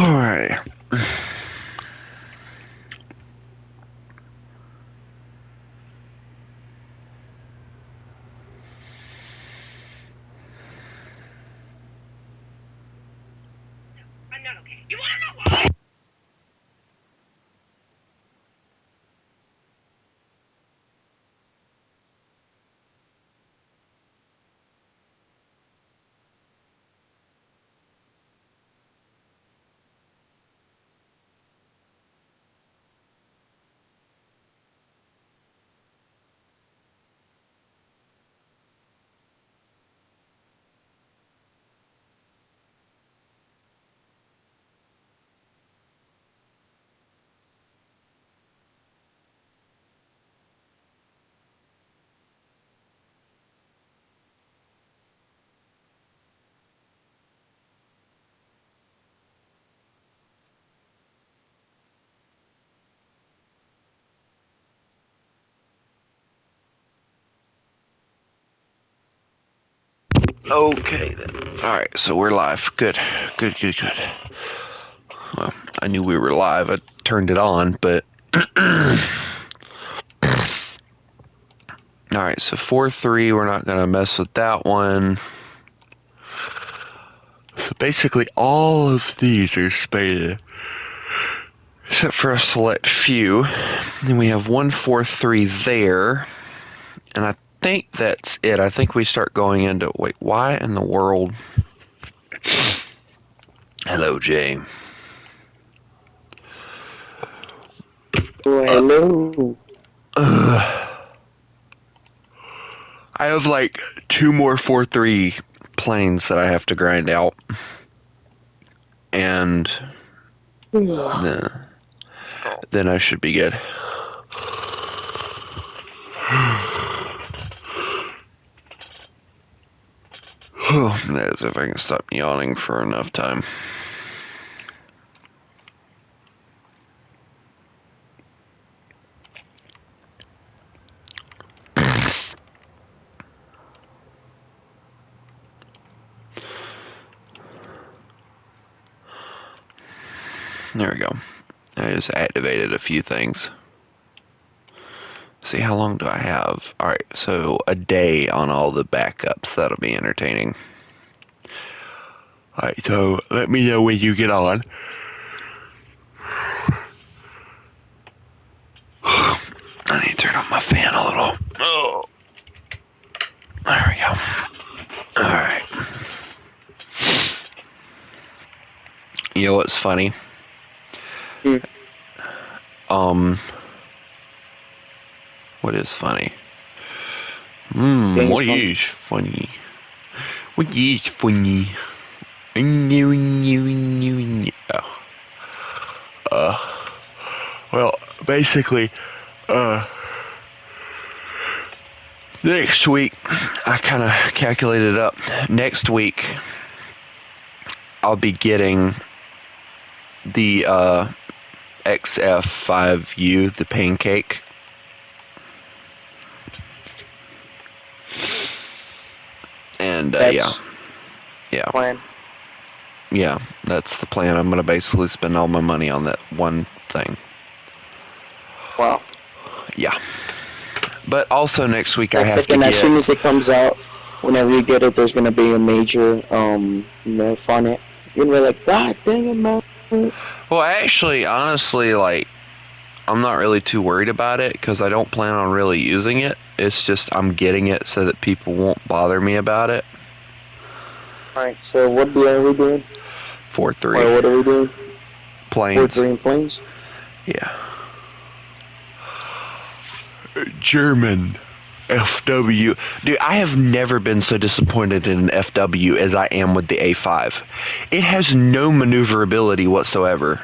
Alright. I'm not okay. You wanna know why? Okay then. Alright, so we're live. Good. Good. Well, I knew we were live. I turned it on, but... Alright, so 4-3, we're not going to mess with that one. So basically all of these are spaded. Except for a select few. Then we have 1-4-3 there. And I think that's it. I think we start going into... Wait, why in the world... Hello, Jay. Oh, hello. I have like 2 more 4-3 planes that I have to grind out. And then I should be good. That's if I can stop yawning for enough time. There we go. I just activated a few things. See, how long do I have? Alright, so a day on all the backups. That'll be entertaining. Alright, so let me know when you get on. I need to turn up my fan a little. Oh. There we go. Alright. You know what's funny? What is funny? What is funny? What is funny? Well, basically, next week, I kind of calculated up. Next week, I'll be getting the XF5U, the pancake. And yeah. Plan. Yeah, that's the plan. I'm gonna basically spend all my money on that one thing. Wow. Yeah. But also next week That's I have like, and to as soon as it comes out, whenever you get it, there's gonna be a major nerf on it. You're gonna be like, God dang it, man. Well, actually, honestly, like, I'm not really too worried about it because I don't plan on really using it. It's just I'm getting it so that people won't bother me about it. Alright, so what are we doing? 4-3. Or what are we doing? Planes. 4-3 planes? Yeah. German FW. Dude, I have never been so disappointed in an FW as I am with the A5. It has no maneuverability whatsoever.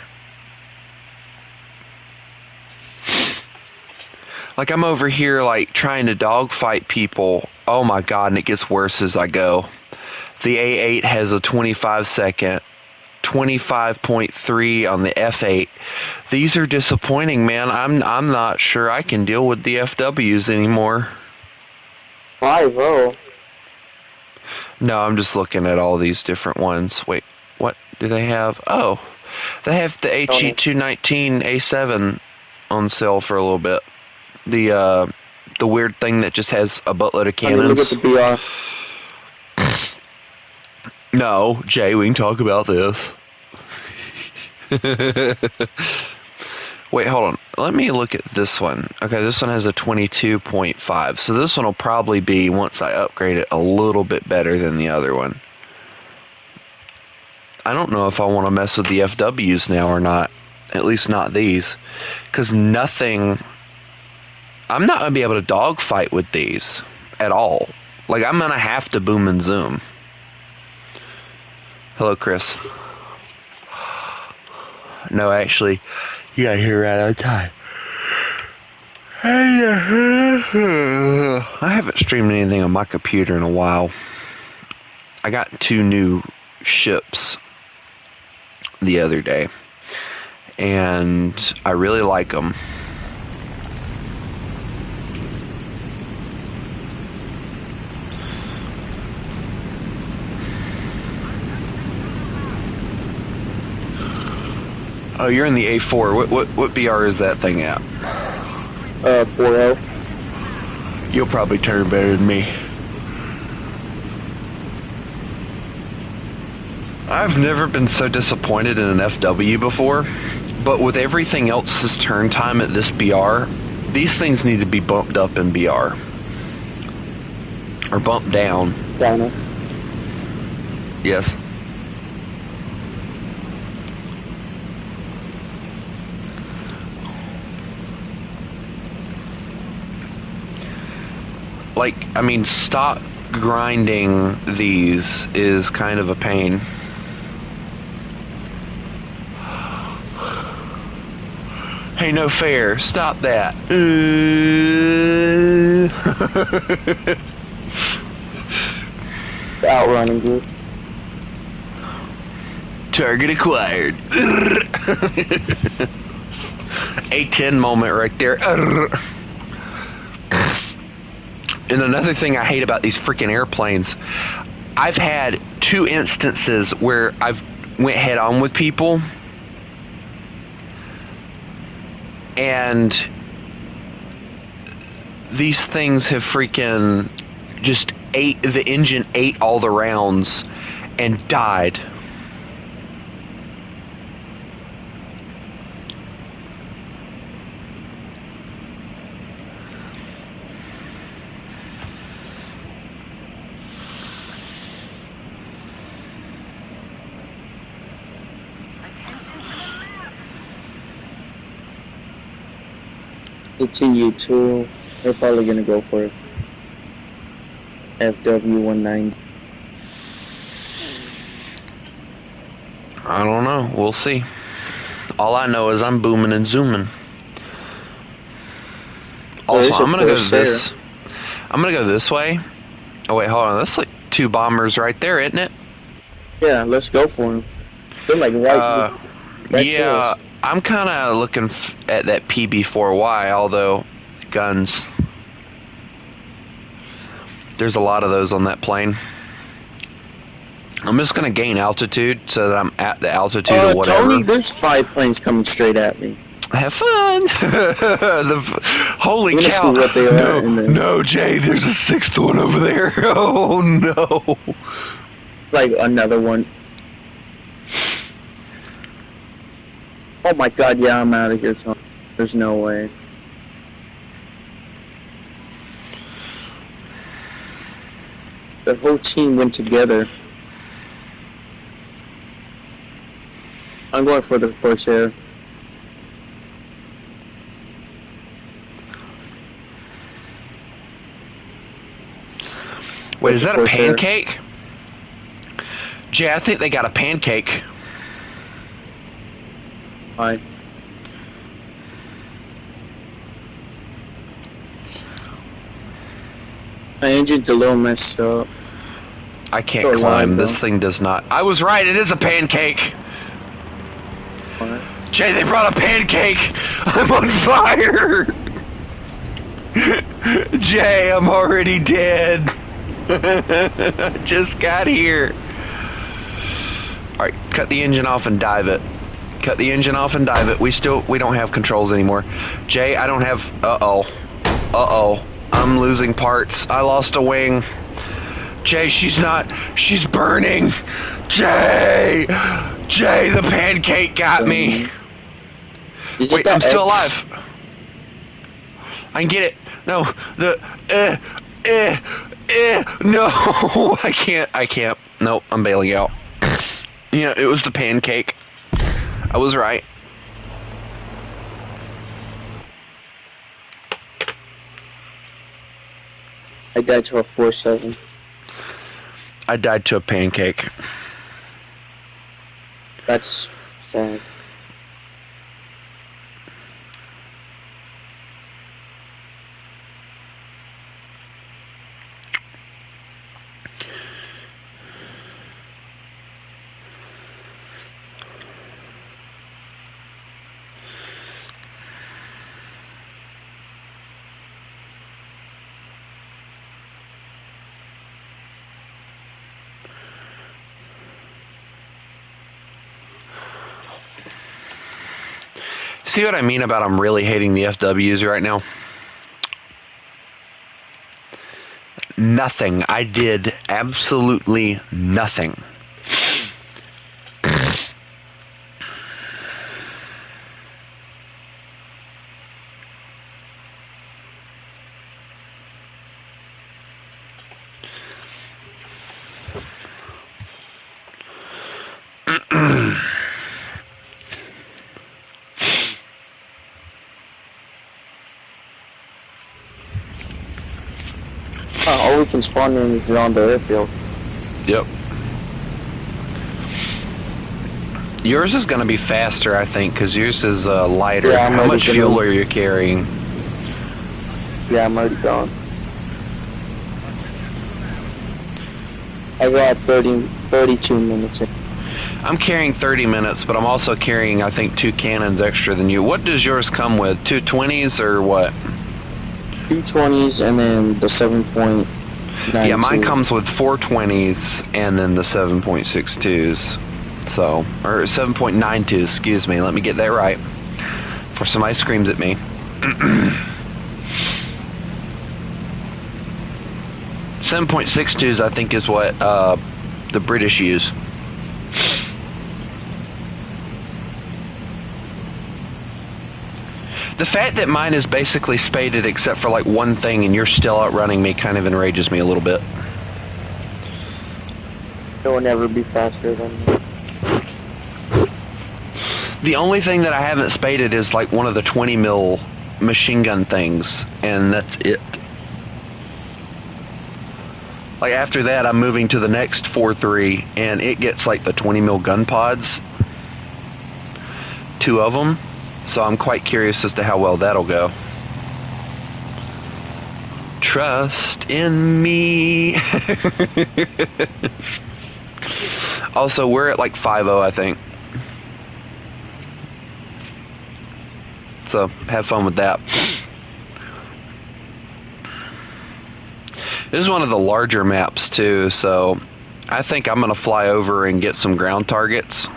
Like, I'm over here, like, trying to dogfight people. Oh my god, and it gets worse as I go. The A8 has a 25-second, 25.3 on the F8. These are disappointing, man. I'm not sure I can deal with the FWs anymore. 5-0. No, I'm just looking at all these different ones. Wait, what do they have? Oh, They have the HE219A7 on sale for a little bit. The weird thing that just has a buttload of I mean, look at cannons. the BR. No, Jay, we can talk about this. Wait, hold on. Let me look at this one. Okay, this one has a 22.5. So this one will probably be, once I upgrade it, a little bit better than the other one. I don't know if I want to mess with the FWs now or not. At least not these. Because nothing... I'm not going to be able to dogfight with these at all. Like, I'm going to have to boom and zoom. Hello, Chris. No, actually, you got here right on time. I haven't streamed anything on my computer in a while. I got 2 new ships the other day, and I really like them. Oh, you're in the A4. What BR is that thing at? 4-0. You'll probably turn better than me. I've never been so disappointed in an FW before, but with everything else's turn time at this BR, these things need to be bumped up in BR. Or bumped down. Downer. Yes. Like, I mean, stock grinding these is kind of a pain. Hey, no fair. Stop that. Outrunning group. Target acquired. A10 moment right there. And another thing I hate about these freaking airplanes, I've had 2 instances where I've went head on with people, and these things have freaking just the engine ate all the rounds and died. The TU2, they're probably gonna go for it. FW190. I don't know. We'll see. All I know is I'm booming and zooming. Also, I'm gonna go this. I'm gonna go this way. Oh wait, hold on. That's like 2 bombers right there, isn't it? Yeah, let's go for them. They're like right yeah, force. I'm kind of looking at that PB4Y, although guns. There's a lot of those on that plane. I'm just going to gain altitude so that I'm at the altitude or whatever. Tony, there's 5 planes coming straight at me. Have fun. Holy cow. See what they are No, Jay, there's a 6th one over there. Oh, no. Like another one. Oh my god, yeah, I'm out of here, Tony. There's no way. The whole team went together. I'm going for the Corsair. Wait, is that a pancake? Jay, I think they got a pancake. Fine. My engine's a little messed up. I can't climb. This thing does not. I was right. It is a pancake. What? Jay, they brought a pancake. I'm on fire. Jay, I'm already dead. I just got here. Alright, cut the engine off and dive it. Cut the engine off and dive it. We don't have controls anymore. Jay, I don't have... Uh-oh. I'm losing parts. I lost a wing. Jay, she's burning. Jay, the pancake got me. Wait, I'm still alive. I can get it. No, no, I can't. Nope, I'm bailing out. Yeah, it was the pancake. I was right. I died to a 4-7. I died to a pancake. That's sad. See what I mean about I'm really hating the FWs right now? Nothing. I did absolutely nothing. All we can spawn in is on the airfield. Yep. Yours is going to be faster, I think, because yours is lighter. Yeah, How much fuel are you carrying? Yeah, I'm already gone. I got 32 minutes in. I'm carrying 30 minutes, but I'm also carrying, I think, 2 cannons extra than you. What does yours come with? 2 20s or what? 2 20s and then the 7.92. Yeah, mine comes with 4 20s and then the 7.62s. So, or 7.92, excuse me. Let me get that right. Before somebody screams at me. .62s, I think, is what the British use. The fact that mine is basically spaded except for like one thing and you're still outrunning me kind of enrages me a little bit. It will never be faster than me. The only thing that I haven't spaded is like one of the 20 mil machine gun things, and that's it. Like after that, I'm moving to the next 4.3, and it gets like the 20 mil gun pods. 2 of them. So I'm quite curious as to how well that'll go. Trust in me. Also, we're at like 5-0, I think. So have fun with that. This is one of the larger maps too, so I think I'm gonna fly over and get some ground targets.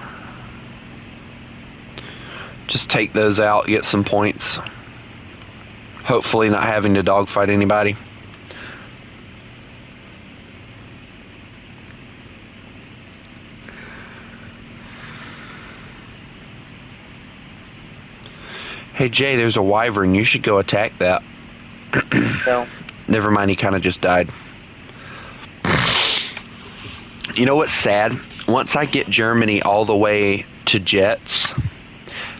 Just take those out, get some points. Hopefully not having to dogfight anybody. Hey Jay, there's a wyvern. You should go attack that. No. Never mind, he kind of just died. You know what's sad? Once I get Germany all the way to jets,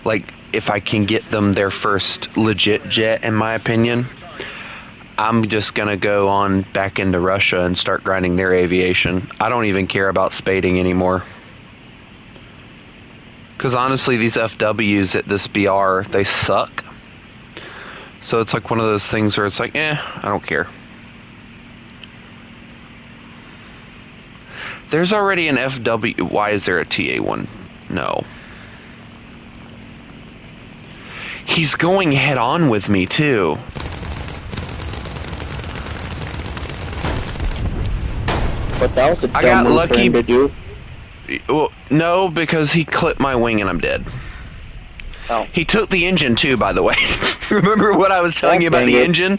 like if I can get them their first legit jet, in my opinion, I'm just gonna go on back into Russia and start grinding their aviation. I don't even care about spading anymore. Because honestly, these FWs at this BR, they suck. So it's like one of those things where it's like, I don't care. There's already an FW. Why is there a TA1? No. He's going head on with me too. But that was a I got dumb move for lucky. him to do. Well, no, because he clipped my wing and I'm dead. Oh. He took the engine too, by the way. Remember what I was telling you about dang the it. engine?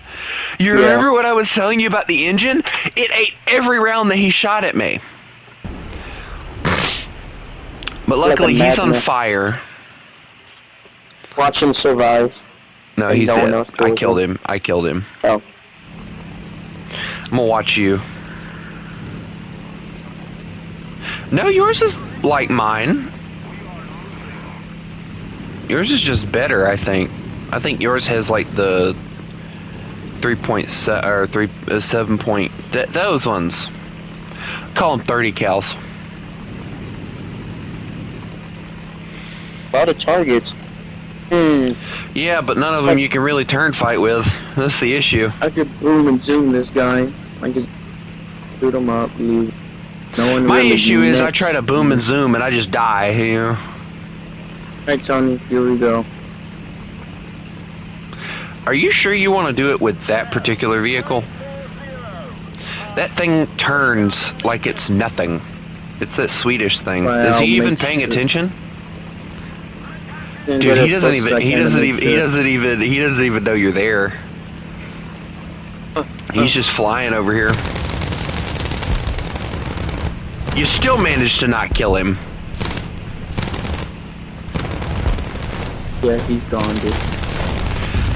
You Yeah. remember what I was telling you about the engine? It ate every round that he shot at me. But luckily, he's on madman. fire. Watch him survive. No, And he's no one dead. else I kills killed him. I killed him. Oh. I'm gonna watch you. No, yours is like mine. Yours is just better, I think. I think yours has like the 3.7 or 7 point. Those ones. Call them 30 cals. A lot of targets. Yeah, but none of them you can really turn fight with. That's the issue. I could boom and zoom this guy. I could shoot him up, leave. No one My really issue is I try to next boom me. and zoom and I just die, you know. Alright, Tony, here we go. Are you sure you want to do it with that particular vehicle? That thing turns like it's nothing. It's that Swedish thing. Well, Is he even make paying sure. attention? And Dude, get he as doesn't close as even I he can to doesn't make even sure. he doesn't even know you're there. He's just flying over here. You still managed to not kill him. Yeah, he's gone, dude.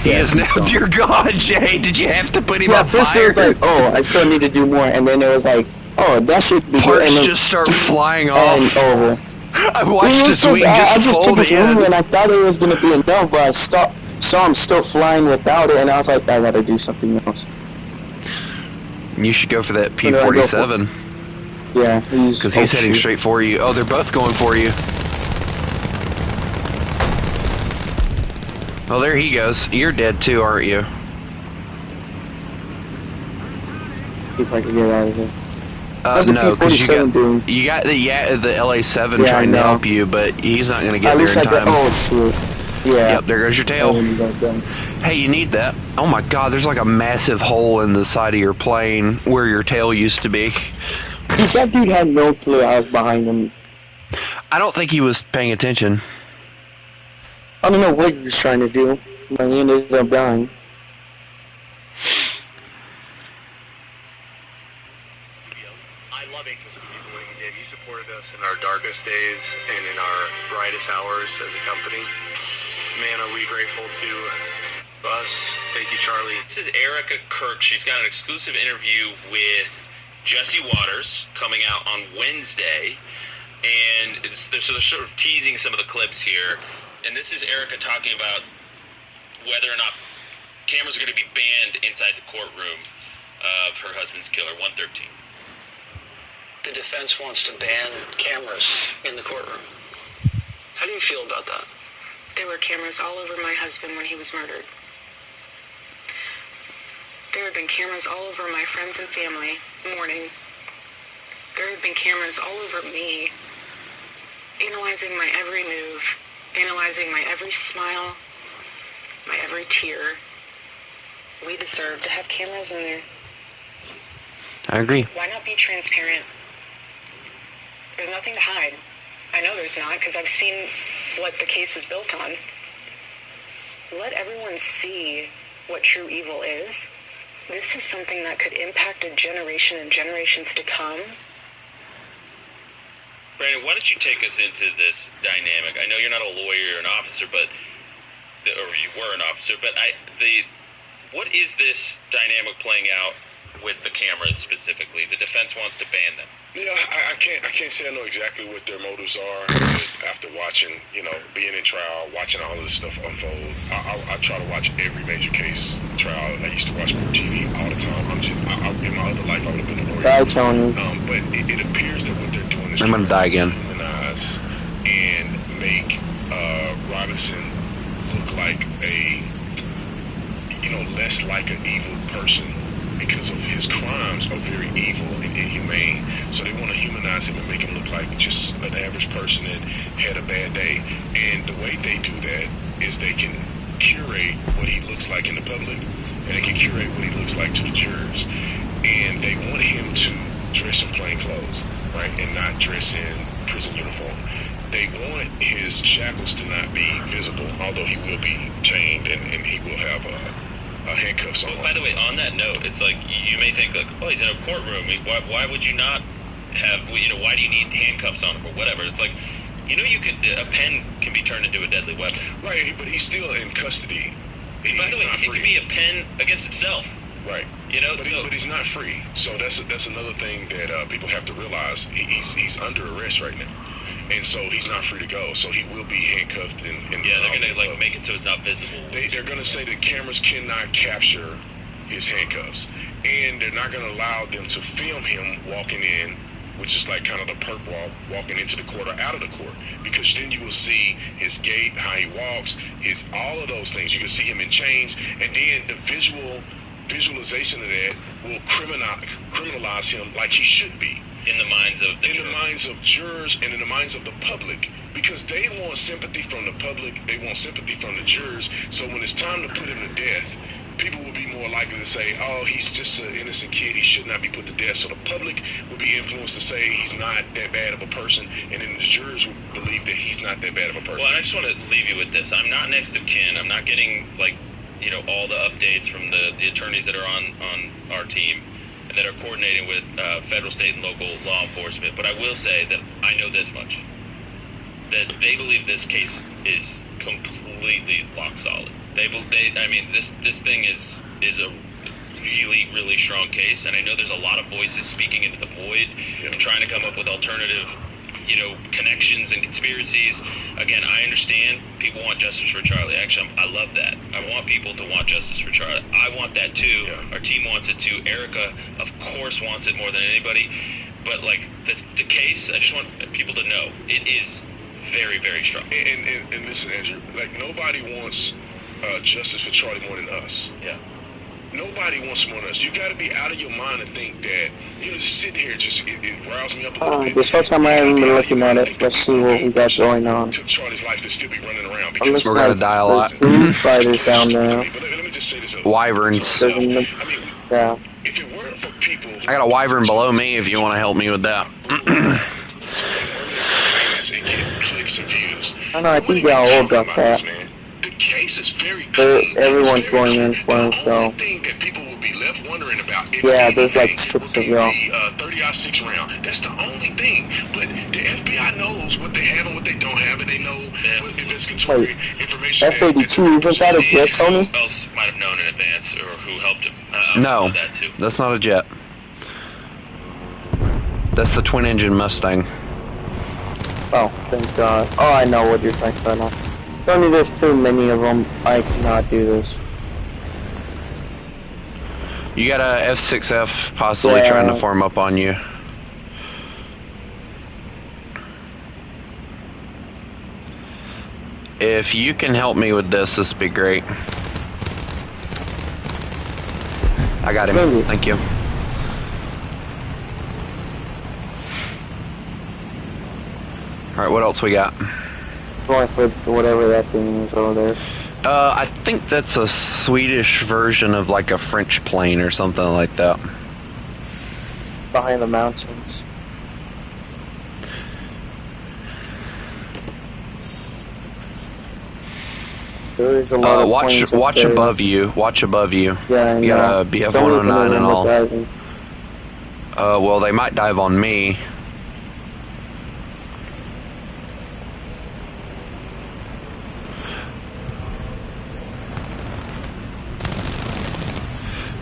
He Yeah, is he's now. gone. Dear God, Jay, did you have to put him Yeah, on first fire? it was like, oh, I still need to do more, and then it was like, oh, that should be good, Parts and then just start flying and off. over. I watched It was his wing I just just took fold his wing, in. and I thought it was gonna be enough, but I saw him still flying without it, and I was like, I gotta do something else. You should go for that Who do I go for? P-47 Yeah, he's because he's heading shoot. straight for you. Oh, they're both going for you. Oh, there he goes. You're dead too, aren't you? See if I can get out of here. How's the No, because P-47 doing? you got the LA-7 Yeah, I trying to know. help you, but he's not going to get At there least in I got. time. Oh shoot. Yeah. Yep, there goes your tail. Hey, you need that. Oh my God, there's like a massive hole in the side of your plane where your tail used to be. That dude had no clue I was behind him. I don't think he was paying attention. I don't know what he was trying to do, but he ended up dying. I love Angels for what you did. You supported us in our darkest days and in our brightest hours as a company. Man, are we grateful to us. Thank you, Charlie. This is Erica Kirk. She's got an exclusive interview with Jesse Waters coming out on Wednesday. And they're sort of teasing some of the clips here. And this is Erica talking about whether or not cameras are going to be banned inside the courtroom of her husband's killer, 113. The defense wants to ban cameras in the courtroom. How do you feel about that? There were cameras all over my husband when he was murdered. There have been cameras all over my friends and family mourning. There have been cameras all over me, analyzing my every move, analyzing my every smile, my every tear. We deserve to have cameras in there. I agree. Why not be transparent? There's nothing to hide. I know there's not, because I've seen what the case is built on. Let everyone see what true evil is. This is something that could impact a generation and generations to come. Brandon, why don't you take us into this dynamic? I know you're not a lawyer or an officer, or you were an officer, but what is this dynamic playing out with the cameras specifically? The defense wants to ban them. Yeah, I can't say I know exactly what their motives are. But after watching, being in trial, watching all of this stuff unfold, I try to watch every major case trial. I used to watch TV all the time. In my other life, I would have been a lawyer. Bye, Tony. But it appears that what they're doing is I'm gonna die again. Humanize and make Robinson look like less like an evil person, because of his crimes are very evil and inhumane. So they want to humanize him and make him look like just an average person that had a bad day. And the way they do that is they can curate what he looks like in the public, and they can curate what he looks like to the jurors. And they want him to dress in plain clothes, right, and not dress in prison uniform. they want his shackles to not be visible, although he will be chained and he will have handcuffs on. Well, by the way, on that note, it's like you may think like, oh, he's in a courtroom. Why would you not have? Why do you need handcuffs on him or whatever? It's like, a pen can be turned into a deadly weapon. Right, but he's still in custody. By the way, it could be a pen against himself. Right. But he's not free. So that's another thing that people have to realize. He's under arrest right now. And so he's not free to go. So he will be handcuffed. They're going to make it so it's not visible. They're going to say that cameras cannot capture his handcuffs. And they're not going to allow them to film him walking in, which is like kind of the perp walking into the court or out of the court. Because then you will see his gait, how he walks, all of those things. You can see him in chains. And then the visualization of that will criminalize him like he should be. In the minds of jurors and in the minds of the public, because they want sympathy from the public, they want sympathy from the jurors. So when it's time to put him to death, people will be more likely to say, oh, he's just an innocent kid, he should not be put to death. So the public will be influenced to say he's not that bad of a person, and then the jurors will believe that he's not that bad of a person. Well, I just want to leave you with this. I'm not next of kin. I'm not getting all the updates from the attorneys that are on our team that are coordinating with federal, state, and local law enforcement. But I will say that I know this much, that they believe this case is completely rock solid. This thing is a really, really strong case, and I know there's a lot of voices speaking into the void and trying to come up with alternative connections and conspiracies. Again, I understand people want justice for Charlie. Actually, I love that. I want people to want justice for Charlie. I want that too. Yeah. Our team wants it too. Erica, of course, wants it more than anybody. But the case, I just want people to know it is very, very strong. And listen, Andrew, nobody wants justice for Charlie more than us. Yeah. Nobody wants more than us. You got to be out of your mind and think that, just sitting here, it riles me up a little bit. This whole time I haven't been looking at it. Let's see what we got going on. Took Charlie's life to still be running around. Because we're going to die a lot. There's fighters down there. Let me just say this. Wyverns. Yeah. If it weren't for people... I got a wyvern below me if you want to help me with that. Clicks and views. I think they all got that. The case is very clean. Everyone's going in for him, so. Thing that people will be left wondering about. Yeah, there's like 6 of y'all. 30-06 round. That's the only thing. But the FBI knows what they have and what they don't have, and they know what investigatory information. F-82, isn't that a jet, Tony? Who else might have known in advance, or who helped him? No, that too. That's not a jet. That's the twin-engine Mustang. Oh, thank God. Oh, I know what you're talking about now. Tony, there's too many of them. I cannot do this. You got a F6F possibly trying to form up on you. If you can help me with this would be great. I got him. Thank you. Alright, what else we got? Going for whatever that thing is over there. I think that's a Swedish version of like a French plane or something like that. Behind the mountains. There is a lot of planes up watch there. above you. Watch above you. Yeah, I you got a BF 109 and all. Diving. Well, they might dive on me.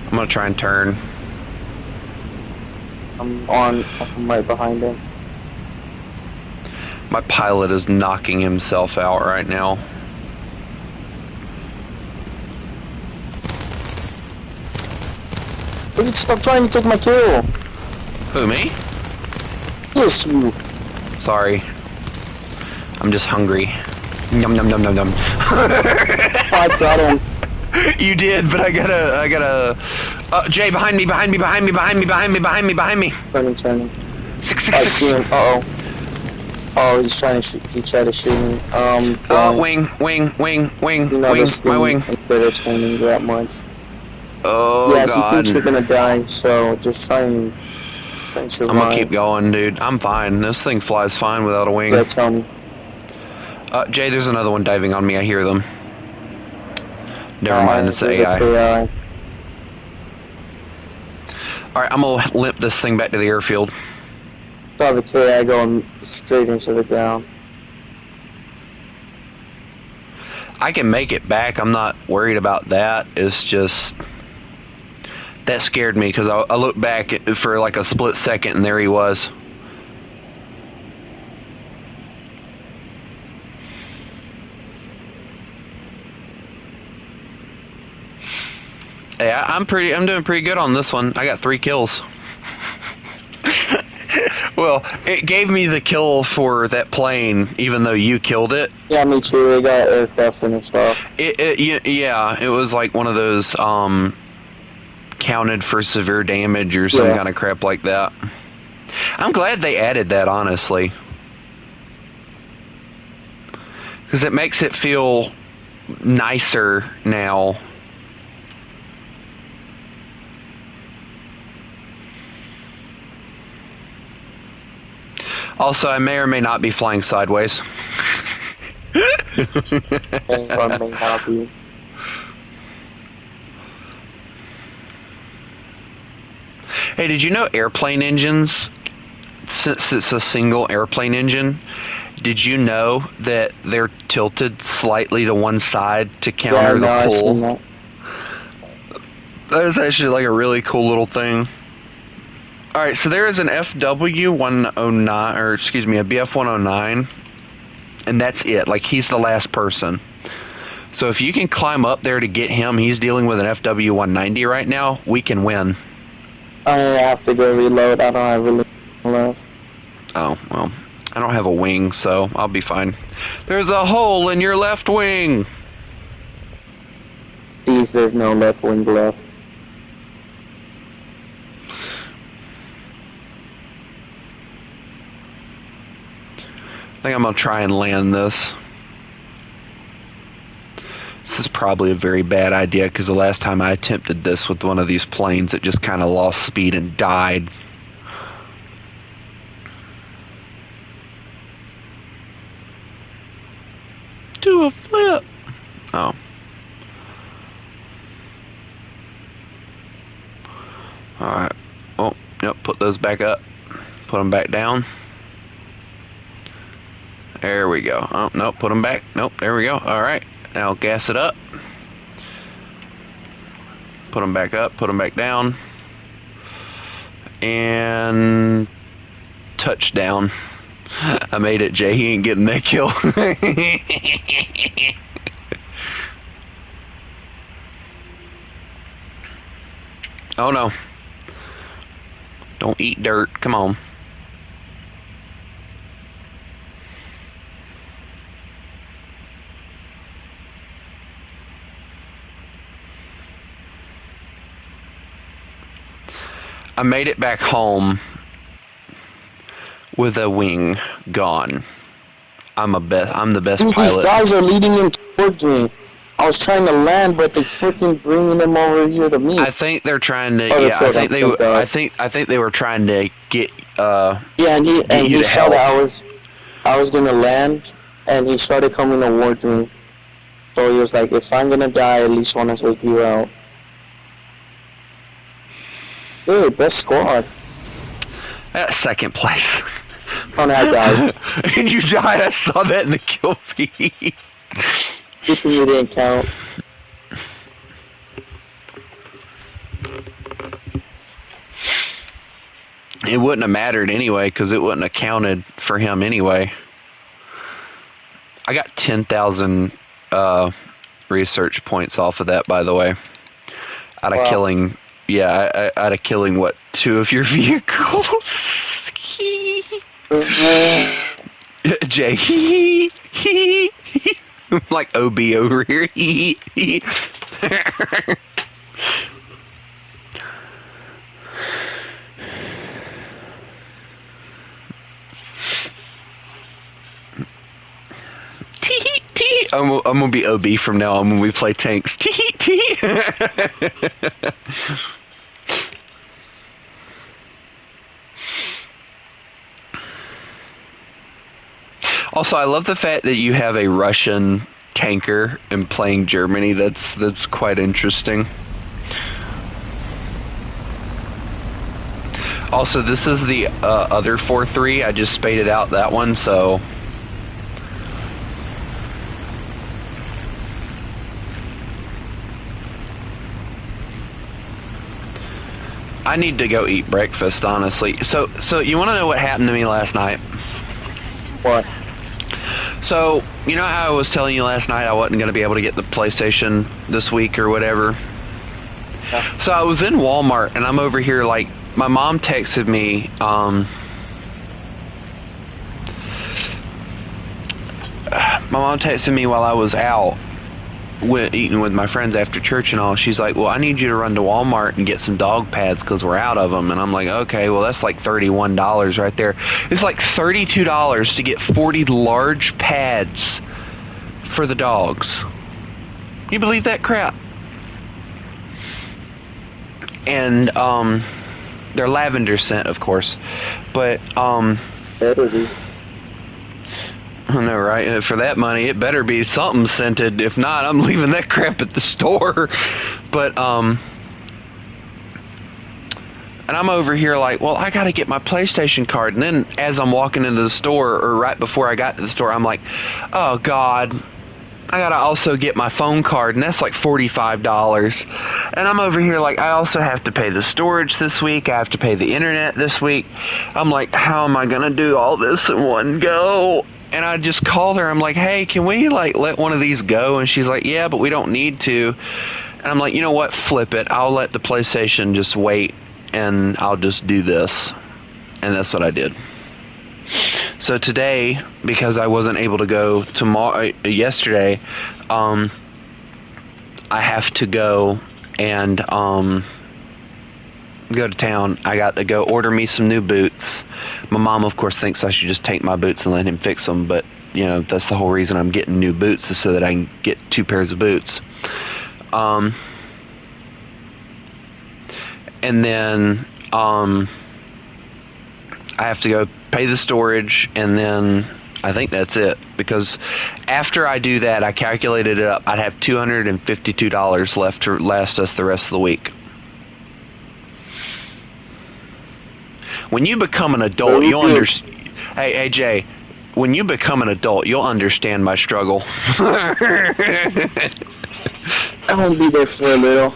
I'm gonna try and turn. I'm right behind him. My pilot is knocking himself out right now. Stop trying to take my kill! Who, me? Yes, you. Sorry. I'm just hungry. Yum yum yum yum yum. I got him. You did, but I gotta. Jay, behind me! Turning. I see him. Oh, he's trying to shoot. He tried to shoot me. Wing. My wing. Instead of training that much. Oh, yeah, God. he thinks you're gonna die, so just try and survive. I'm gonna keep going, dude. I'm fine. This thing flies fine without a wing. Yeah, tell me. Jay, there's another one diving on me. I hear them. Never mind, it's the there's AI. a KI. Alright, I'm gonna limp this thing back to the airfield. Saw the KI going straight into the ground. I can make it back. I'm not worried about that. It's just... That scared me because I looked back for like a split second and there he was. Yeah, I'm doing pretty good on this one. I got 3 kills. Well, it gave me the kill for that plane, even though you killed it. Yeah, me too. They got aircraft finished off. Yeah, it was like one of those counted for severe damage or some kind of crap like that. I'm glad they added that, honestly, because it makes it feel nicer now. Also, I may or may not be flying sideways. Or may not be. Hey, did you know airplane engines, since it's a single airplane engine, did you know that they're tilted slightly to one side to counter the I seen pull? that. That is actually like a really cool little thing. Alright, so there is an FW-109, or excuse me, a BF-109, and that's it. Like, he's the last person. So if you can climb up there to get him, he's dealing with an FW-190 right now, we can win. I have to go reload. I don't have really left. Oh, well, I don't have a wing, so I'll be fine. There's a hole in your left wing! These, there's no left wing left. I think I'm going to try and land this. This is probably a very bad idea because the last time I attempted this with one of these planes, it just kind of lost speed and died. Do a flip. Oh. Alright. Oh, yep, put those back up. Put them back down. There we go. Oh, nope, put them back. Nope, there we go. Alright. Now gas it up. Put them back up, put them back down. And touchdown. I made it, Jay. He ain't getting that kill. Oh no. Don't eat dirt. Come on. I made it back home with a wing gone. I'm the best Dude, pilot. these guys are leading him towards me. I was trying to land, but they freaking bringing them over here to me. I think they're trying to. Oh, Yeah, I think them. they. I think they were trying to get. Yeah, and he saw that I was gonna land, and he started coming towards me. So he was like, "If I'm gonna die, I at least want to take you out." Dude, best squad. Second place. Oh, no, I died. And you died. I saw that in the kill feed. Good thing you didn't count. It wouldn't have mattered anyway, because it wouldn't have counted for him anyway. I got 10,000 research points off of that, by the way. Out of killing, yeah, out of killing, what, 2 of your vehicles? Jay, I'm like OB over here. I'm gonna be OB from now on when we play tanks. Also, I love the fact that you have a Russian tanker and playing Germany. That's quite interesting. Also, this is the other 4-3. I just spaded out that one, so... I need to go eat breakfast, honestly. So you want to know what happened to me last night? What? So, you know how I was telling you last night I wasn't going to be able to get the PlayStation this week or whatever? Yeah. So I was in Walmart, and I'm over here, like, my mom texted me, while I was out eating with my friends after church and all. She's like, well, I need you to run to Walmart and get some dog pads because we're out of them. And I'm like, okay, well, that's like $31 right there. It's like $32 to get 40 large pads for the dogs. You believe that crap? And they're lavender scent, of course, but Better be. I know, right? For that money, it better be something scented. If not, I'm leaving that crap at the store. But and I'm over here like, well, I got to get my PlayStation card. And then as I'm walking into the store, or right before I got to the store, I'm like, oh God, I got to also get my phone card, and that's like $45. And I'm over here like, I also have to pay the storage this week. I have to pay the internet this week. I'm like, how am I going to do all this in one go? And I just called her. I'm like, hey, can we like let one of these go? And she's like, yeah, but we don't need to. And I'm like, you know what? Flip it. I'll let the PlayStation just wait, and I'll just do this. And that's what I did. So today, because I wasn't able to go yesterday, I have to go and go to town. I got to go order me some new boots. My mom, of course, thinks I should just take my boots and let him fix them, but you know, that's the whole reason I'm getting new boots, is so that I can get 2 pairs of boots. And then I have to go pay the storage, and then I think that's it, because after I do that, I calculated it up, I'd have $252 left to last us the rest of the week. When you become an adult, you'll understand. Hey, Jay, when you become an adult, you'll understand my struggle. I won't be there for a little.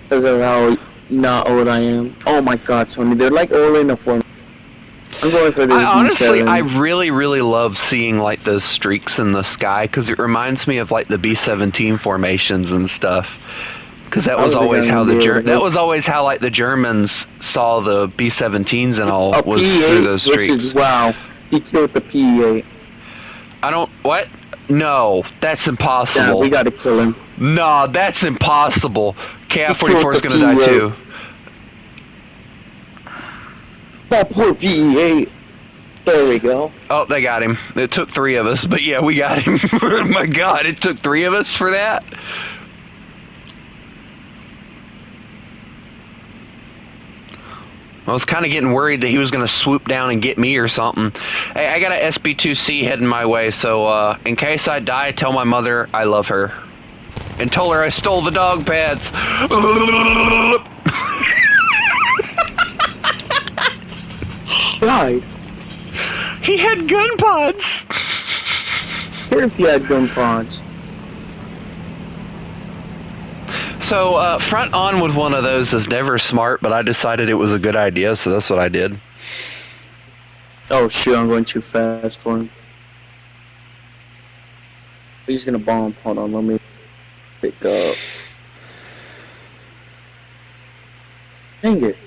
Because of how not old I am. Oh my God, Tony, they're like ordering for me. I'm going for this Honestly, B7. I really, really love seeing like those streaks in the sky, because it reminds me of like the B-17 formations and stuff. Because that was always how like the Germans saw the B-17s and all, was through those streaks. Wow, he killed the PE-8. What? No, that's impossible. Yeah, we gotta kill him. No, that's impossible. KI-44 is gonna die too. That poor PE-8. There we go. Oh, they got him. It took 3 of us, but yeah, we got him. Oh my God, it took 3 of us for that? I was kind of getting worried that he was going to swoop down and get me or something. Hey, I got a SB-2C heading my way, so in case I die, tell my mother I love her. And told her I stole the dog pads. Died. He had gun pods. Here if you had gun pods. So, front on with one of those is never smart, but I decided it was a good idea, so that's what I did. Oh shoot, I'm going too fast for him. He's gonna bomb. Hold on, let me pick up. Dang it.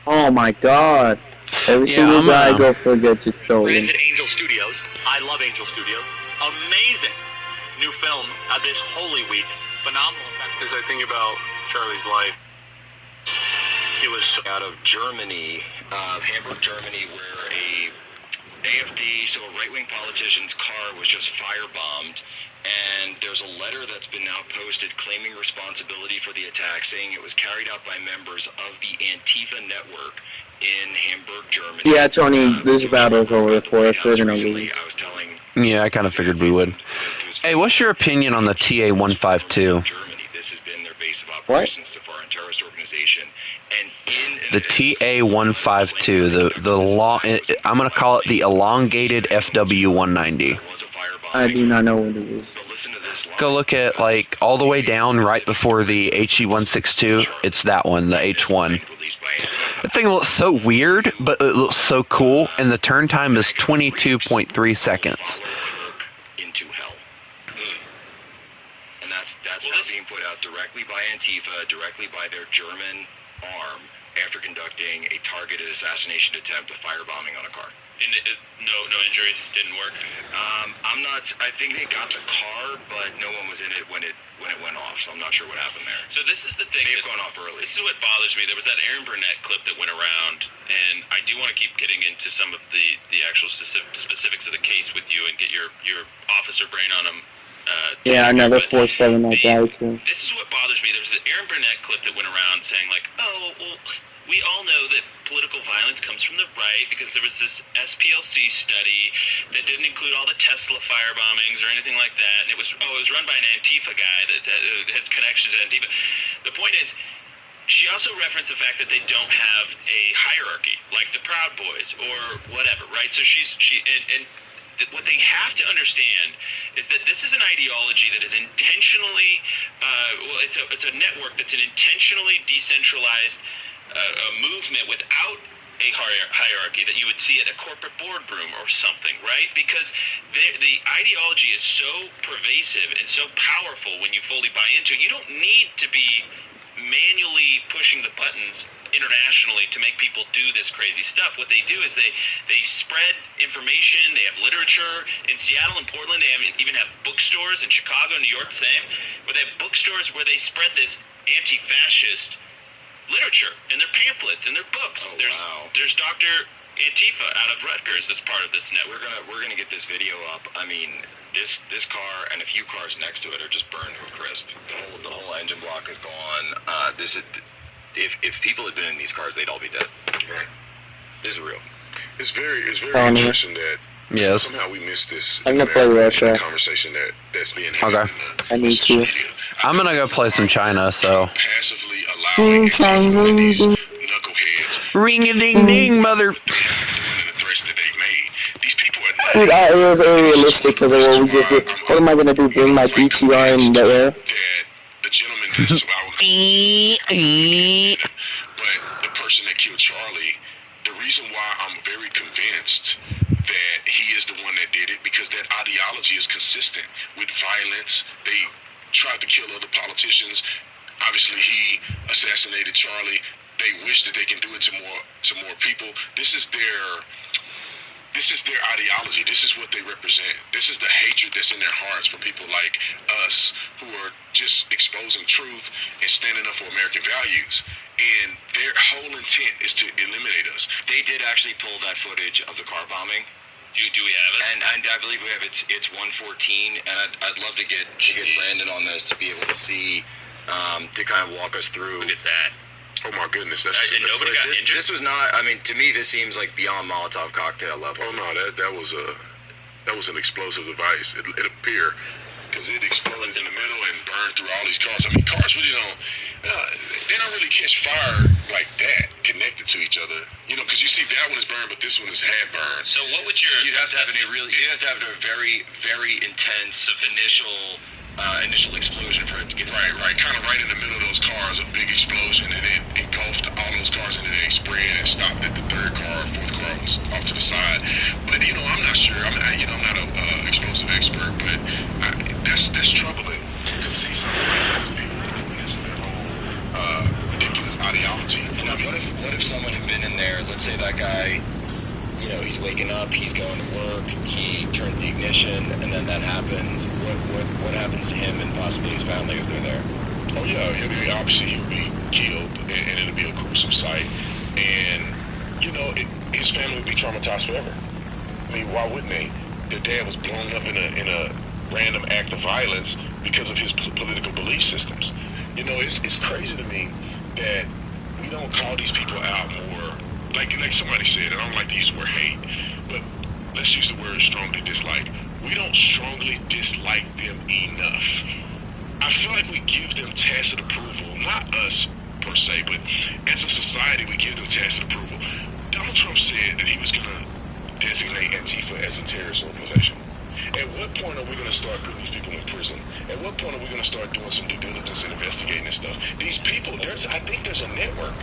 Oh my God! Every single guy I go for gets it stolen. Transit Angel Studios. I love Angel Studios. Amazing new film this Holy Week. Phenomenal. As I think about Charlie's life, it was Out of Germany, Hamburg, Germany, where a AFD, so a right-wing politician's car was just firebombed, and there's a letter that's been now posted claiming responsibility for the attack, saying it was carried out by members of the Antifa network in Hamburg, Germany. Yeah, Tony, this battle's over for us. We're gonna lose. I was telling Yeah, I kind of figured we would. Hey, what's your opinion on the TA-152? This has been their base of operations to foreign terrorist organization. And the TA-152, the long, I'm gonna call it the elongated FW-190. I do not know what it is. Go look at, like, all the way down right before the HE-162. It's that one, the H1. That thing looks so weird, but it looks so cool, and the turn time is 22.3 seconds. Into hell. And that's now being put out directly by Antifa, directly by their German arm, after conducting a targeted assassination attempt, a firebombing on a car. No injuries, didn't work. I'm not. I think they got the car, but no one was in it when it went off. So I'm not sure what happened there. So this is the thing. They've gone off early. This is what bothers me. There was that Aaron Burnett clip that went around, and I do want to keep getting into some of the actual specifics of the case with you and get your officer brain on them. Yeah, another 4-7 that guy too. This is what bothers me. There was an Aaron Burnett clip that went around saying like, oh, well, we all know that political violence comes from the right because there was this SPLC study that didn't include all the Tesla firebombings or anything like that. And it was run by an Antifa guy that had connections to Antifa. The point is, she also referenced the fact that they don't have a hierarchy like the Proud Boys or whatever, right? So what they have to understand is that this is an ideology that is intentionally, it's a network that's an intentionally decentralized movement without a hierarchy that you would see at a corporate boardroom or something, right? Because the ideology is so pervasive and so powerful when you fully buy into it. You don't need to be manually pushing the buttons internationally to make people do this crazy stuff. What they do is they spread information. They have literature. In Seattle and Portland, they even have bookstores. In Chicago, New York, the same. But they have bookstores where they spread this anti-fascist literature in their pamphlets and their books. There's Dr. Antifa out of Rutgers as part of this network. We're gonna get this video up. I mean, this car and a few cars next to it are just burned to a crisp. The whole engine block is gone. This is. If people had been in these cars, they'd all be dead. Right. This is real. It's very interesting that somehow we missed this. I'm gonna play Russia. Conversation that's being had. Okay. I need to. I'm gonna go play some China, so. Passively allowing these knuckleheads. Ring-a-ding-ding, mother. The threats that they've made. These people are not. Dude, it was unrealistic because of what we just did. What am I gonna do? Bring my BTR in the air? That the gentleman that's about but the person that killed Charlie, the reason why I'm very convinced that he is the one that did it, because that ideology is consistent with violence. They tried to kill other politicians. Obviously, he assassinated Charlie. They wish that they can do it to more people. This is their ideology. This is what they represent. This is the hatred that's in their hearts for people like us who are just exposing truth and standing up for American values. And their whole intent is to eliminate us. They did actually pull that footage of the car bombing. Do we have it? And I believe we have it. It's 114, and I'd love to get Brandon on this to be able to see, to kind of walk us through. Look at that. Oh my goodness, nobody got injured? This was not. I mean, to me, this seems like beyond Molotov cocktail level. Oh no, that was an explosive device. It appeared because it exploded in the middle and burned through all these cars. I mean, cars really don't. They don't really catch fire like that, connected to each other. You know, because you see that one is burned, but this one is half burned. So what would your? You'd have to have a very, very intense initial explosion for it to get right, kind of right in the middle of those cars, a big explosion, and it engulfed all those cars, and then they spread and stopped at the third car, fourth car off to the side. But I'm not sure. I'm not an explosive expert, but that's troubling to see something like this. People against their whole ridiculous ideology. And what if someone had been in there? Let's say that guy. He's waking up, he's going to work, he turns the ignition, and then that happens. What happens to him and possibly his family if they're there? Oh yeah, obviously he would be killed, and it'll be a gruesome sight. And his family would be traumatized forever. mean, why wouldn't they? Their dad was blown up in a random act of violence because of his political belief systems. You know, it's crazy to me that we don't call these people out more. Like somebody said, and I don't like to use the word hate, but let's use the word strongly dislike. We don't strongly dislike them enough. I feel like we give them tacit approval, not us per se, but as a society we give them tacit approval. Donald Trump said that he was going to designate Antifa as a terrorist organization. At what point are we going to start putting these people in prison? At what point are we going to start doing some due diligence and investigating this stuff? These people, I think there's a network.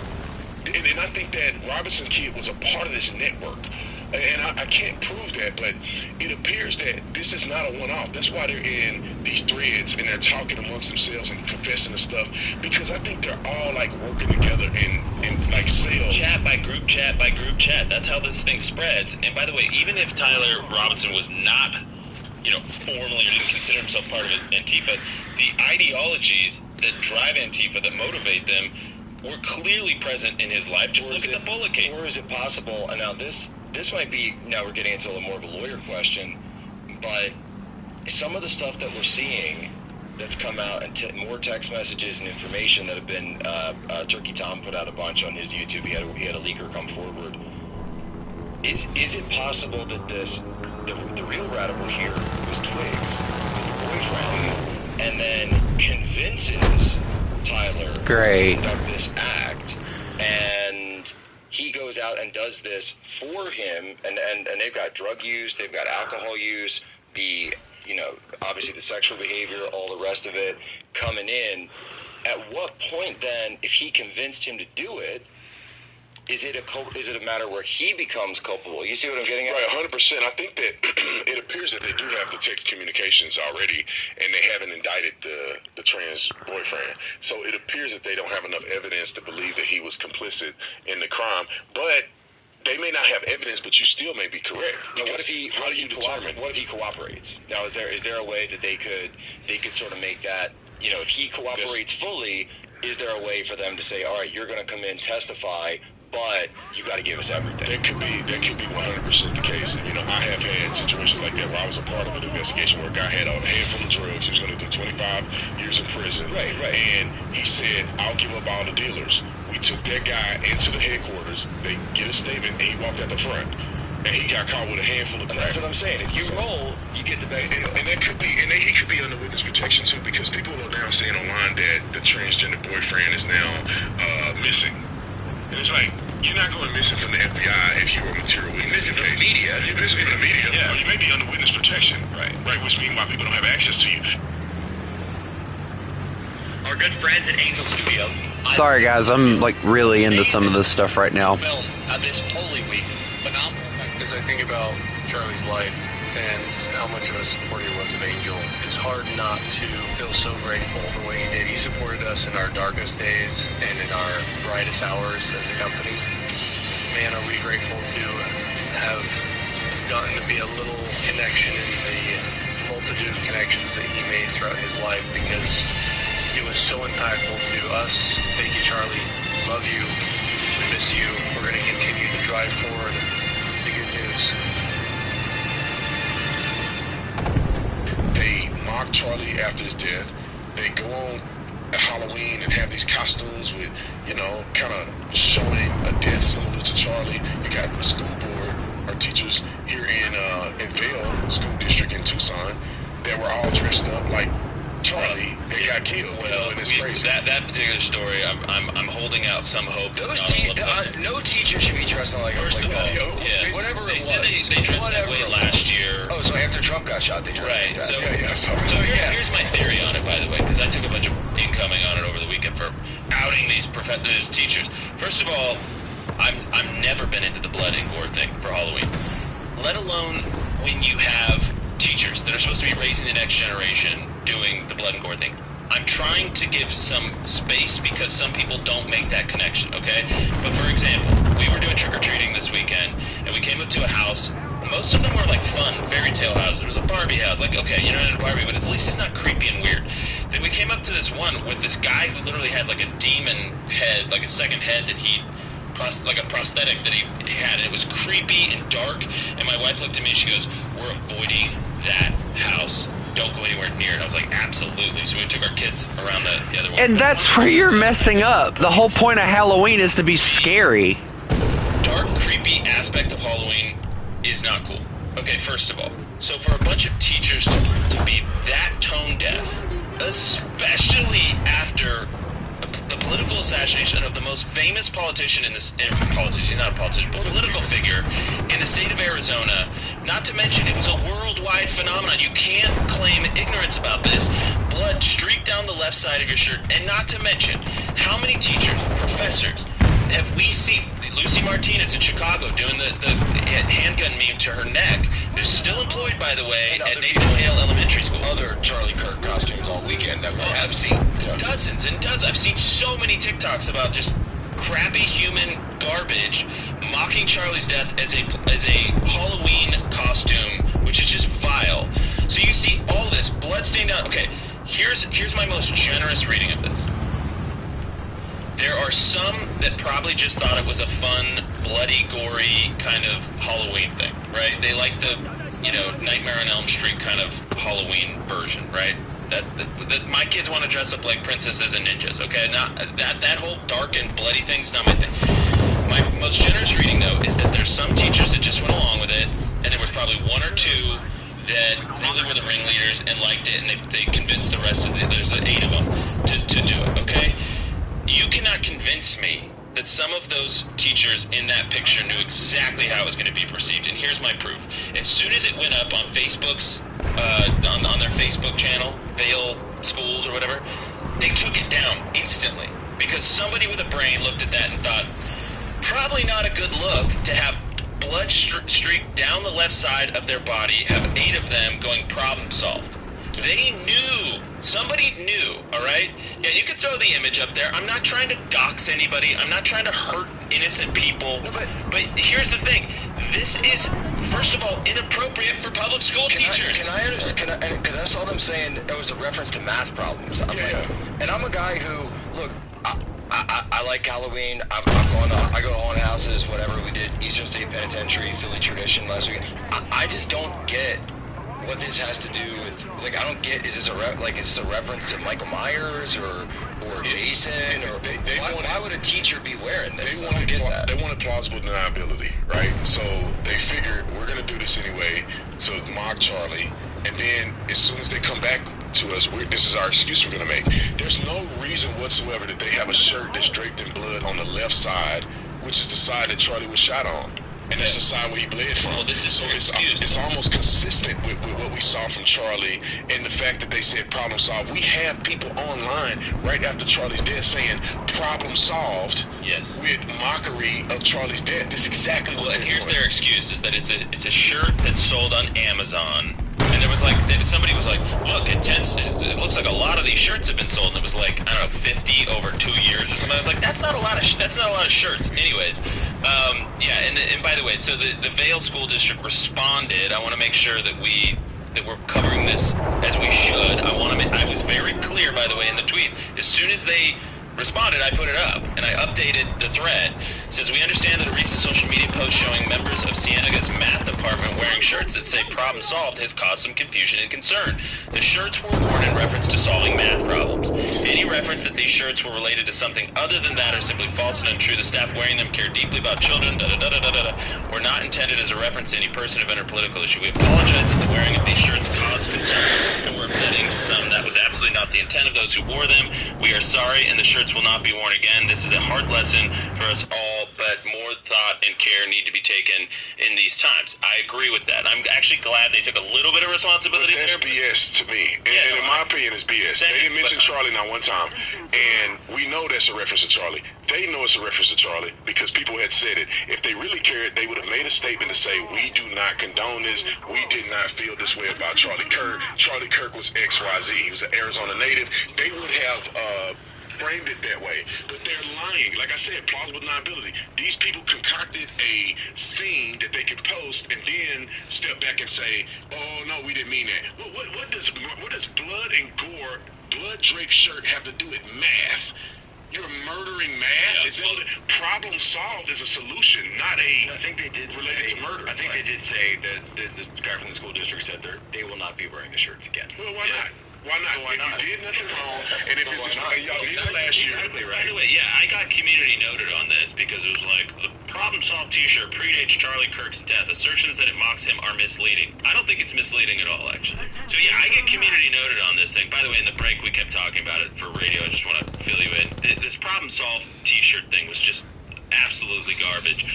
And I think that Robinson's kid was a part of this network. And I can't prove that, but it appears that this is not a one-off. That's why they're in these threads and they're talking amongst themselves and confessing the stuff, because I think they're all like working together in like cells. Chat by group chat by group chat. That's how this thing spreads. And by the way, even if Tyler Robinson was not, formally or didn't consider himself part of Antifa, the ideologies that drive Antifa, that motivate them, were clearly present in his life. Just look at the bullet case. Or is it possible, and now this might be, now we're getting into a little more of a lawyer question, but some of the stuff that we're seeing that's come out, and more text messages and information that have been, Turkey Tom put out a bunch on his YouTube. He had a leaker come forward. Is it possible that the real radical here was Twigs, with boyfriend, and then convinces Tyler to conduct this act, and he goes out and does this for him, and they've got drug use, they've got alcohol use, obviously the sexual behavior, all the rest of it coming in. At what point then, if he convinced him to do it, is it a matter where he becomes culpable? You see what I'm getting at? Right, 100%. I think that it appears that they do have the text communications already, and they haven't indicted the trans boyfriend. So it appears that they don't have enough evidence to believe that he was complicit in the crime. But they may not have evidence, but you still may be correct. Now, what if he cooperates? Now, is there a way that they could sort of make that, if he cooperates fully, is there a way for them to say, all right, you're going to come in, testify, but you got to give us everything? That could be 100% the case. And, I have had situations like that where I was a part of an investigation where a guy had a handful of drugs. He was going to do 25 years in prison. Right. And he said, I'll give up all the dealers. We took that guy into the headquarters. They get a statement, and he walked out the front. And he got caught with a handful of crack. That's what I'm saying. If you roll, you get the best deal. And that could be, and he could be under witness protection too, because people are now saying online that the transgender boyfriend is now missing. And it's like, you're not going missing from the FBI if you're a material witness. Missing from the media. You're missing from the media. Yeah. Or you may be under witness protection. Right. Which means why people don't have access to you. Our good friends at Angel Studios. Sorry guys, I'm really into some of this stuff right now. Film this Holy Week. Phenomenal. As I think about Charlie's life and how much of a supporter he was of Angel, it's hard not to feel so grateful for what he did. He supported us in our darkest days and in our brightest hours as a company. Man, are we grateful to have gotten to be a little connection in the multitude of connections that he made throughout his life, because it was so impactful to us. Thank you, Charlie. Love you. We miss you. We're going to continue to drive forward the good news. They mock Charlie after his death. They go on Halloween and have these costumes with, kind of showing a death similar to Charlie. You got the school board, our teachers here in Vail School District in Tucson, that were all dressed up like Charlie. They got killed. And it's crazy. That particular story, I'm holding out some hope. No teacher should be dressed like First of all, that. Whatever they it said was. they dressed that way last year. Oh, so after Trump got shot, they dressed Right. like that. So here's my theory on it, by the way, because I took a bunch of incoming on it over the weekend for outing these teachers. First of all, I've never been into the blood and gore thing for Halloween, let alone when you have teachers that are supposed to be raising the next generation doing the blood and gore thing. I'm trying to give some space because some people don't make that connection, okay? But for example, we were doing trick-or-treating this weekend, and we came up to a house. Most of them were fun fairy tale houses. There was a Barbie house. Okay, you're not in a Barbie, but at least it's not creepy and weird. Then we came up to this one with this guy who literally had a demon head, a second head that he like a prosthetic that he had. And it was creepy and dark. And my wife looked at me and she goes, "We're avoiding that house. Don't go anywhere near it." I was like, "Absolutely." So we took our kids around the other one. And that's where you're messing up. The whole point of Halloween is to be scary. Dark, creepy aspect of Halloween is not cool. Okay, first of all, so for a bunch of teachers to be that tone deaf, especially after the political assassination of the most famous politician in this politician, not a politician, but political figure in the state of Arizona, not to mention it was a worldwide phenomenon. You can't claim ignorance about this. Blood streaked down the left side of your shirt, and not to mention how many teachers, professors, have we seen? Lucy Martinez in Chicago doing the handgun meme to her neck. They're still employed, by the way, at Nathan Hale Elementary School. Other Charlie Kirk costumes all weekend that we have seen. Dozens and dozens. I've seen so many TikToks about just crappy human garbage mocking Charlie's death as a Halloween costume, which is just vile. So you see all this blood stained out. Okay, here's my most generous reading of this. There are some that probably just thought it was a fun, bloody, gory kind of Halloween thing, right? They like the, Nightmare on Elm Street kind of Halloween version, right? That my kids want to dress up like princesses and ninjas, okay? Not that whole dark and bloody thing's not my thing. My most generous reading, though, is that there's some teachers that just went along with it, and there was probably one or two that really were the ringleaders and liked it, and they convinced the rest of there's 8 of them to do it, okay? You cannot convince me that some of those teachers in that picture knew exactly how it was going to be perceived, and here's my proof. As soon as it went up on Facebook's, on their Facebook channel, Vail Schools or whatever, they took it down instantly, because somebody with a brain looked at that and thought, probably not a good look to have blood streaked down the left side of their body, have 8 of them going problem solved. They knew. Somebody knew, all right? Yeah, you can throw the image up there. I'm not trying to dox anybody. I'm not trying to hurt innocent people. No, but here's the thing. This is, first of all, inappropriate for public school teachers. Because I saw them saying it was a reference to math problems. And I'm a guy who, look, I like Halloween. I go to haunted houses, whatever. We did Eastern State Penitentiary, Philly Tradition last week. I just don't get what this has to do with, like, I don't get, is this a reference to Michael Myers or Jason, or why would a teacher be wearing this? They wanted plausible deniability, right? So they figured we're going to do this anyway to mock Charlie, and then as soon as they come back to us, this is our excuse we're going to make. There's no reason whatsoever that they have a shirt that's draped in blood on the left side, which is the side that Charlie was shot on. And that's the side where he bled from. Well, this is so it's almost consistent with what we saw from Charlie, and the fact that they said problem solved. We have people online right after Charlie's death saying problem solved. Yes. With mockery of Charlie's death. That's exactly what. And here's their excuse: is that it's a shirt that's sold on Amazon. And there was somebody was like, look, it looks like a lot of these shirts have been sold. And it was like, I don't know, 50 over 2 years or something. I was like, that's not a lot of shirts. Anyways, and by the way, so the Vail School District responded. I want to make sure that we're covering this as we should. I was very clear, by the way, in the tweets. As soon as they responded, I put it up, and I updated the thread. It says, we understand that a recent social media post showing members of Cienega's math department wearing shirts that say problem solved has caused some confusion and concern. The shirts were worn in reference to solving math problems. Any reference that these shirts were related to something other than that are simply false and untrue. The staff wearing them care deeply about children, were not intended as a reference to any person, event, or political issue. We apologize that the wearing of these shirts caused concern and were upsetting to some. That was absolutely not the intent of those who wore them. We are sorry, and the shirts will not be worn again. This is a hard lesson for us all, but more thought and care need to be taken in these times. I agree with that. I'm actually glad they took a little bit of responsibility there. That's BS to me. And in my opinion, it's BS. They didn't mention Charlie not one time. And we know that's a reference to Charlie. They know it's a reference to Charlie because people had said it. If they really cared, they would have made a statement to say, we do not condone this. We did not feel this way about Charlie Kirk. Charlie Kirk was XYZ. He was an Arizona native. They would have framed it that way, but they're lying. Like I said, plausible deniability. These people concocted a scene that they could post and then step back and say, oh no, we didn't mean that. What does blood and gore, blood draped shirt have to do with math? You're a murdering man. Yeah, Is it problem solved is a solution, not a I think they did related say, to murder. I think they did say that the guy from the school district said they will not be wearing the shirts again. Well, why not? Why not? Why not? If you did nothing wrong, and if Why it's not? y'all did it last year. Exactly By right. the way, yeah, I got community noted on this because it was like the problem solved T-shirt predates Charlie Kirk's death. Assertions that it mocks him are misleading. I don't think it's misleading at all, actually. So yeah, I get community noted on this thing. By the way, in the break we kept talking about it for radio. I just want to fill you in. This problem solved T-shirt thing was just absolutely garbage.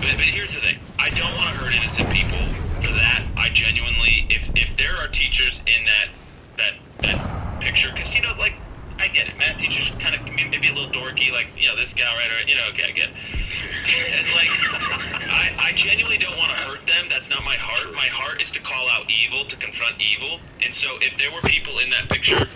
But here's the thing: I don't want to hurt innocent people for that. I genuinely, if there are teachers in that picture, because like I get it, math teachers kind of maybe a little dorky, like this guy right, okay, I get it. And like I genuinely don't want to hurt them. That's not my heart. My heart is to call out evil, to confront evil. And so if there were people in that picture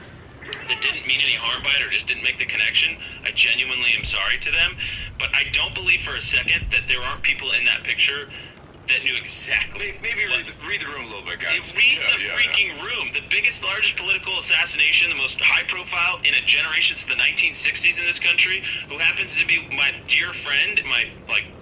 that didn't mean any harm by it or just didn't make the connection, I genuinely am sorry to them. But I don't believe for a second that there aren't people in that picture that knew exactly. Maybe read the room a little bit, guys. Read the freaking room. The biggest, largest political assassination, the most high profile in a generation since the 1960s in this country, who happens to be my dear friend, my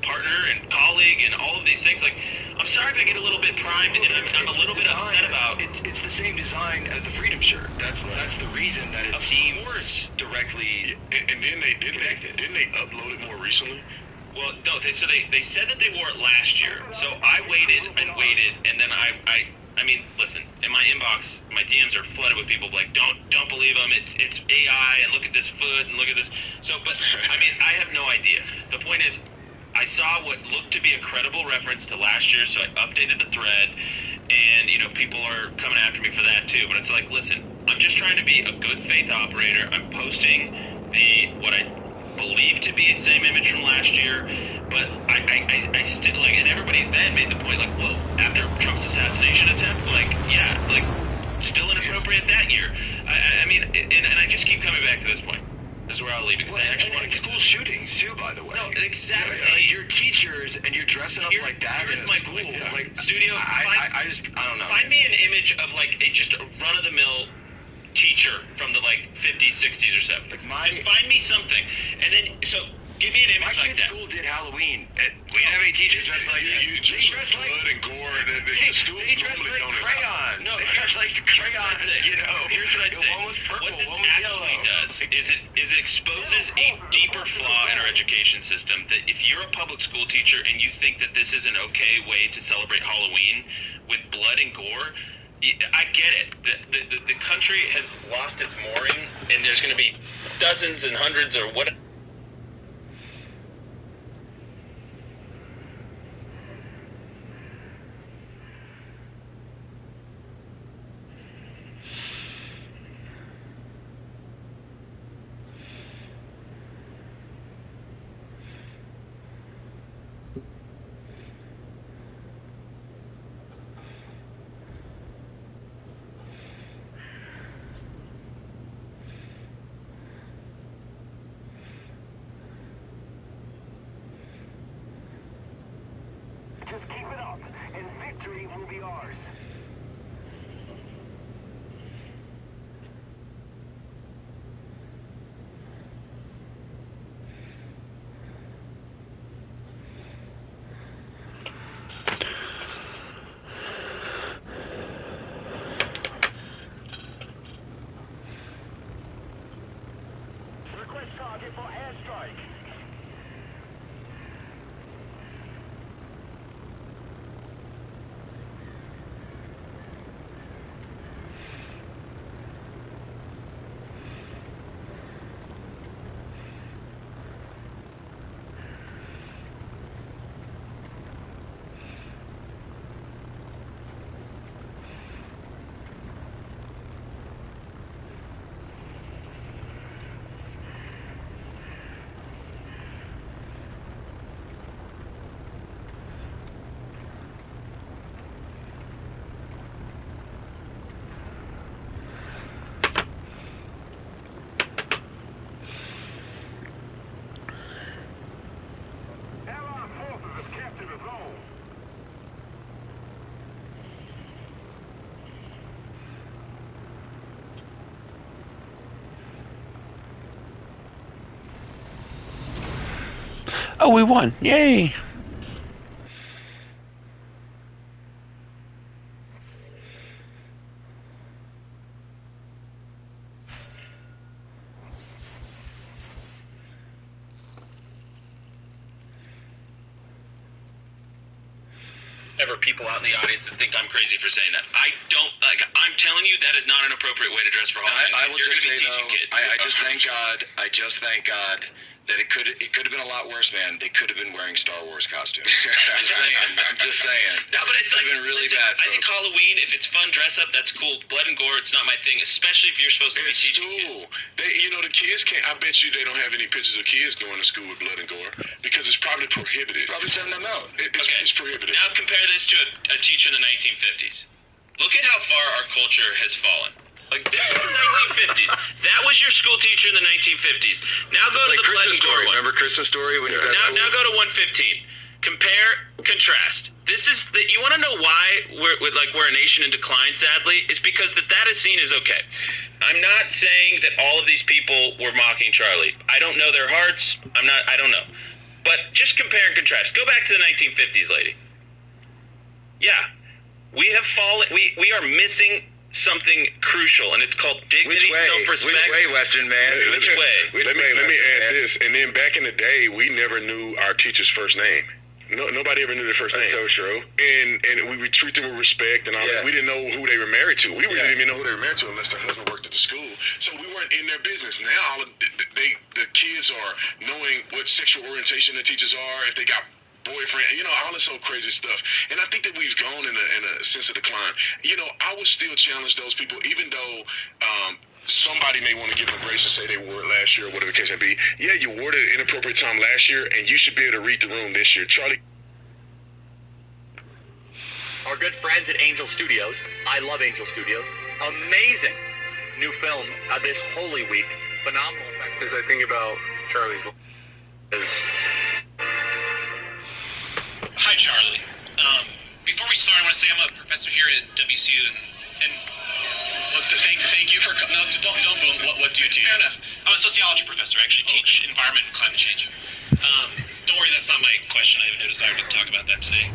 partner and colleague and all of these things. Like, I'm sorry if I get a little bit primed and I'm a little bit upset about it. It's the same design as the Freedom shirt. That's the reason that it seems directly And then connected. didn't they upload it more recently? Well, no, they said that they wore it last year. So I waited and waited, and then I mean, listen, in my inbox, my DMs are flooded with people like, don't believe them. It's AI, and look at this foot, and look at this. So, but I mean, I have no idea. The point is, I saw what looked to be a credible reference to last year, so I updated the thread, and people are coming after me for that too. But it's like, listen, I'm just trying to be a good faith operator. I'm posting what I believe to be the same image from last year, but I still and everybody then made the point whoa, after Trump's assassination attempt, still inappropriate that year. I mean, and I just keep coming back to this point. This is where I'll leave it because I actually want to school shootings too, by the way. No, exactly. You're teachers and you're dressing up like that in a my school. point. Studio, I don't know. Find me an image of just a run-of-the-mill teacher from the 50s, 60s, or 70s. Just find me something, and then give me an image my like that. School did Halloween. We have a teacher dressed like you they dress like blood and gore. And the schools they dress normally like don't crayons. No, they dress like crayons. Here's what I'd say. One was purple, what this one was actually yellow. does is it exposes a deeper flaw in our education system. That if you're a public school teacher and you think that this is an okay way to celebrate Halloween with blood and gore, I get it. The country has lost its mooring, and there's going to be dozens and hundreds or what. Just keep it up, and victory will be ours. Request target for airstrike. Oh, we won. Yay. Ever people out in the audience that think I'm crazy for saying that. I don't, like, I'm telling you that is not an appropriate way to dress for Halloween. I will You're just going to say be teaching though, kids. I just thank God that it could have been a lot worse, man. They could have been wearing Star Wars costumes. I'm just saying. No, but it's like, been really listen, bad. I think Folks. Halloween, if it's fun dress up, that's cool. Blood and gore, it's not my thing, especially if you're supposed to be It's teaching school. kids. The kids can't. I bet you they don't have any pictures of kids going to school with blood and gore because it's probably prohibited. Probably send them out. It's prohibited. Now compare this to a teacher in the 1950s. Look at how far our culture has fallen. Like, this is the 1950s. That was your school teacher in the 1950s. Now go to Like the blood Christmas and gore Story. one. Remember Christmas Story when he's at school? Now go to 115. Compare, contrast. This is the, you want to know why we're a nation in decline, sadly? It's because that is seen as okay. I'm not saying that all of these people were mocking Charlie. I don't know their hearts. I don't know. But just compare and contrast. Go back to the 1950s, lady. Yeah. We have fallen, we are missing something crucial, and it's called dignity, self-respect. Which way, Western man? Which way? Let me add this. And then back in the day, we never knew our teacher's first name. Nobody ever knew their first name. That's so true. And we would treat them with respect and all that. We didn't know who they were married to. We really didn't even know who they were married to unless their husband worked at the school. So we weren't in their business. Now the kids are knowing what sexual orientation the teachers are, if they got boyfriend, all this old crazy stuff. And I think that we've gone in a sense of decline. I would still challenge those people, even though somebody may want to give them grace and say they wore it last year or whatever the case may be. Yeah, you wore it at an inappropriate time last year, and you should be able to read the room this year. Charlie. Our good friends at Angel Studios. I love Angel Studios. Amazing new film this Holy Week. Phenomenal. As I think about Charlie's Hi, Charlie. Before we start, I want to say I'm a professor here at WCU, and thank you for coming. No, don't boom. What do you teach? Fair enough. I'm a sociology professor. I actually teach environment and climate change. Don't worry, that's not my question. I have no desire to talk about that today.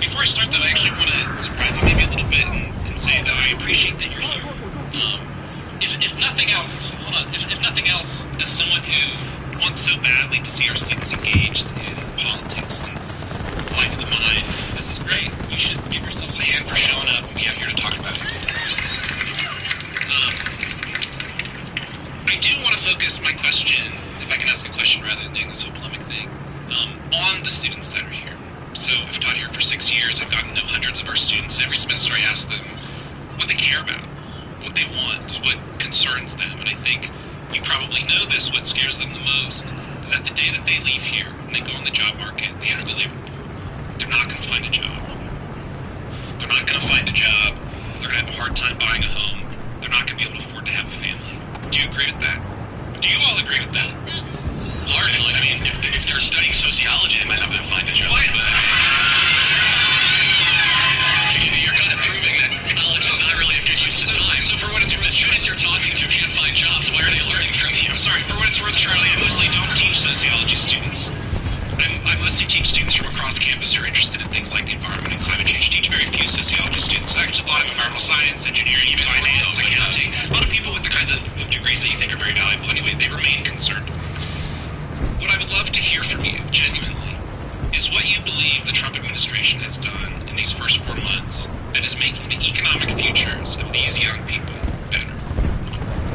Before I start, though, I actually want to surprise you maybe a little bit and say that I appreciate that you're here. If nothing else, hold on. If nothing else, as someone who wants so badly to see our students engaged in politics and life of the mind, this is great. You should give yourselves a hand for showing up and be out here to talk about it. I do want to focus my question, if I can ask a question rather than doing this whole polemic thing, on the students that are here. So I've taught here for 6 years. I've gotten to know hundreds of our students. Every semester I ask them what they care about, what they want, what concerns them. And I think you probably know this, what scares them the most is that the day that they leave here and they go on the job market, they enter the labor pool, they're not going to find a job. They're not going to find a job. They're going to have a hard time buying a home. They're not going to be able to afford to have a family. Do you agree with that? Do you all agree with that? Largely. I mean, if they're studying sociology, they might not be able to find a job. Why? You're kind of proving that college is not really a good use of time. So for what it's worth, the students you're talking to can't find jobs. Why are they learning from you? I'm sorry. For what it's worth, Charlie, I mostly don't teach sociology students. I mostly teach students from across campus who are interested in things like the environment and climate change. I teach very few sociology students. I teach a lot of environmental science, engineering, even finance, accounting. A lot of people with the kinds of degrees that you think are very valuable. Anyway, they remain concerned. What I would love to hear from you, genuinely, is what you believe the Trump administration has done in these first 4 months that is making the economic futures of these young people better.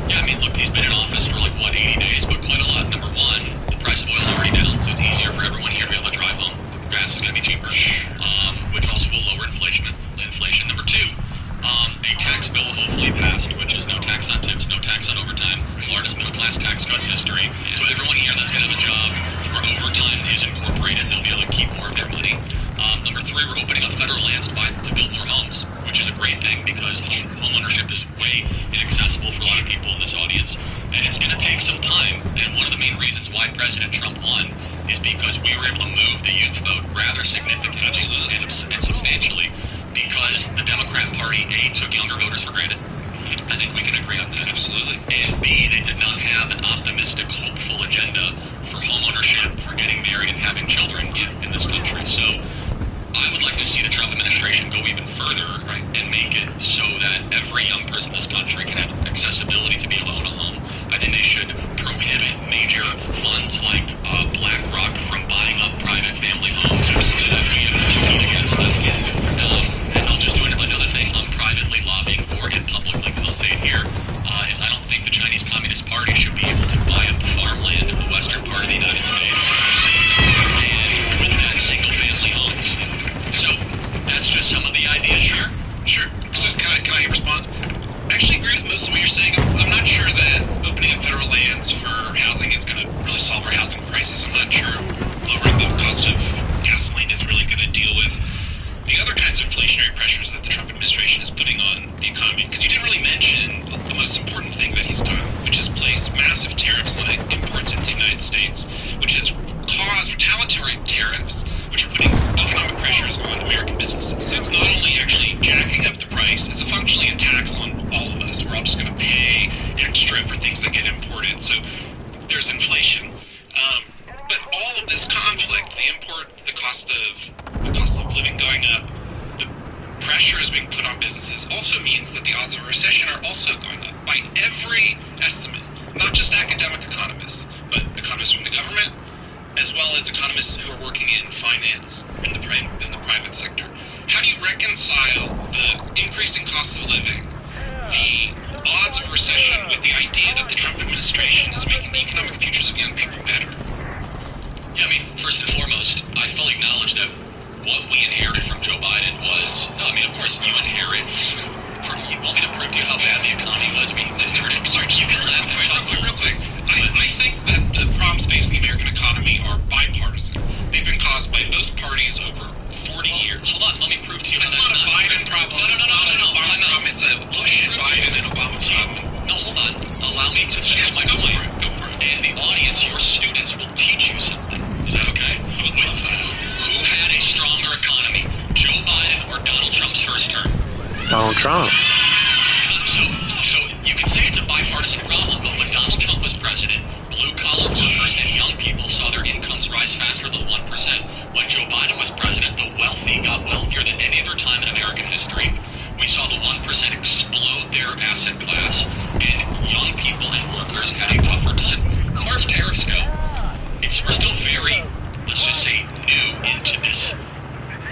Yeah, I mean, look, he's been in office for 80 days, but quite a lot. Number one, the price of oil is already down, so it's easier for everyone here to be able to drive home. Gas is going to be cheaper, which also will lower inflation. Number two, a tax bill hopefully passed, which is no tax on tips, no tax on overtime, largest middle-class tax cut in history. So everyone here that's going to have a job where overtime is incorporated, they'll be able to keep more of their money. Number three, we're opening up federal lands to build more homes, which is a great thing because home ownership is way inaccessible for a lot of people in this audience, and it's going to take some time. And one of the main reasons why President Trump won is because we were able to move the youth vote rather significantly and substantially because the Democrat Party, A, took younger voters for granted. I think we can agree on that. Absolutely. And B, they did not have an optimistic, hopeful agenda for home ownership, for getting married and having children in this country. So I would like to see the Trump administration go even further, right, and make it so that every young person in this country can have accessibility to be able to own a home. I think they should prohibit major funds like BlackRock from buying up private family homes, so that we have voted against them. And I'll just do another thing I'm privately lobbying for and publicly, because I'll say it here, is I don't think the Chinese Communist Party should be able to buy up farmland in the western part of the United States and with that single-family homes. So that's just some of the ideas here. Sure. So can I respond? I actually agree with most of what you're saying. I'm not sure that opening up federal lands for housing is going to really solve our housing crisis. I'm not sure lowering the cost of gasoline is really going to deal with the other kinds of inflationary pressures that the Trump administration is putting on the economy. Because you didn't really mention the most important thing that he's done, which is place massive tariffs on imports into the United States, which has caused retaliatory tariffs, which are putting economic pressures on American businesses. So it's not only actually jacking up the price, it's functionally a tax on all of us. We're all just going to pay extra for things that get imported. So there's inflation. But all of this conflict, the cost of living going up, the pressures being put on businesses also means that the odds of a recession are also going up by every estimate. Not just academic economists, but economists from the government, as well as economists who are working in finance in the private sector. How do you reconcile the increasing cost of living, the odds of a recession, with the idea that the Trump administration is making the economic futures of young people better? Yeah, I mean, first and foremost, I fully acknowledge that what we inherited from Joe Biden was, of course, you inherit. You want me to prove to you how bad the economy was being inherited? Sorry, you can laugh and talk real quick. I think that the problems facing the American economy are bipartisan. They've been caused by both parties over 40 years. Hold on, let me prove to you how It's that's not a Biden problem. It's not an Obama problem. It's a Bush and Biden and Obama problem. No, hold on. Allow me to finish my point. Go for it. And the audience, your students, will teach you something. Is that okay? I would love that. Who had a stronger economy, Joe Biden or Donald Trump's first term? Donald Trump. So you can say it's a bipartisan problem, but when Donald Trump was president, blue-collar workers and young people saw their incomes rise faster than 1%. When Joe Biden was president, the wealthy got wealthier than any other time in American history. We saw the 1% explode their asset class, and young people and workers had a tougher time. As far as tariffs go, we're still very, let's just say, new into this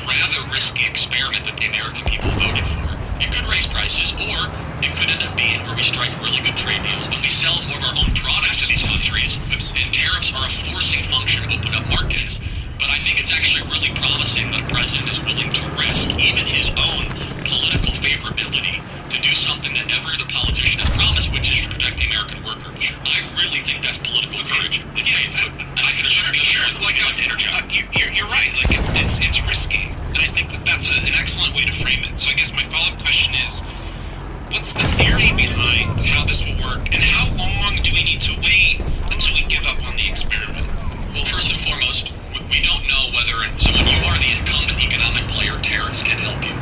rather risky experiment that the American people voted for. It could raise prices, or it could end up being where we strike really good trade deals and we sell more of our own products to these countries. And tariffs are a forcing function to open up markets. But I think it's actually really promising that the president is willing to risk even his own political favorability to do something that every other politician has promised, which is to protect the American worker. I really think that's political courage. It's and I can assure you, it's like not to interject. You're right. Like it's risky, and I think that's an excellent way to frame it. So I guess my follow-up question is, what's the theory behind how this will work, and how long do we need to wait until we give up on the experiment? Well, first and foremost, we don't know whether. So when you are the incumbent economic player, tariffs can help you.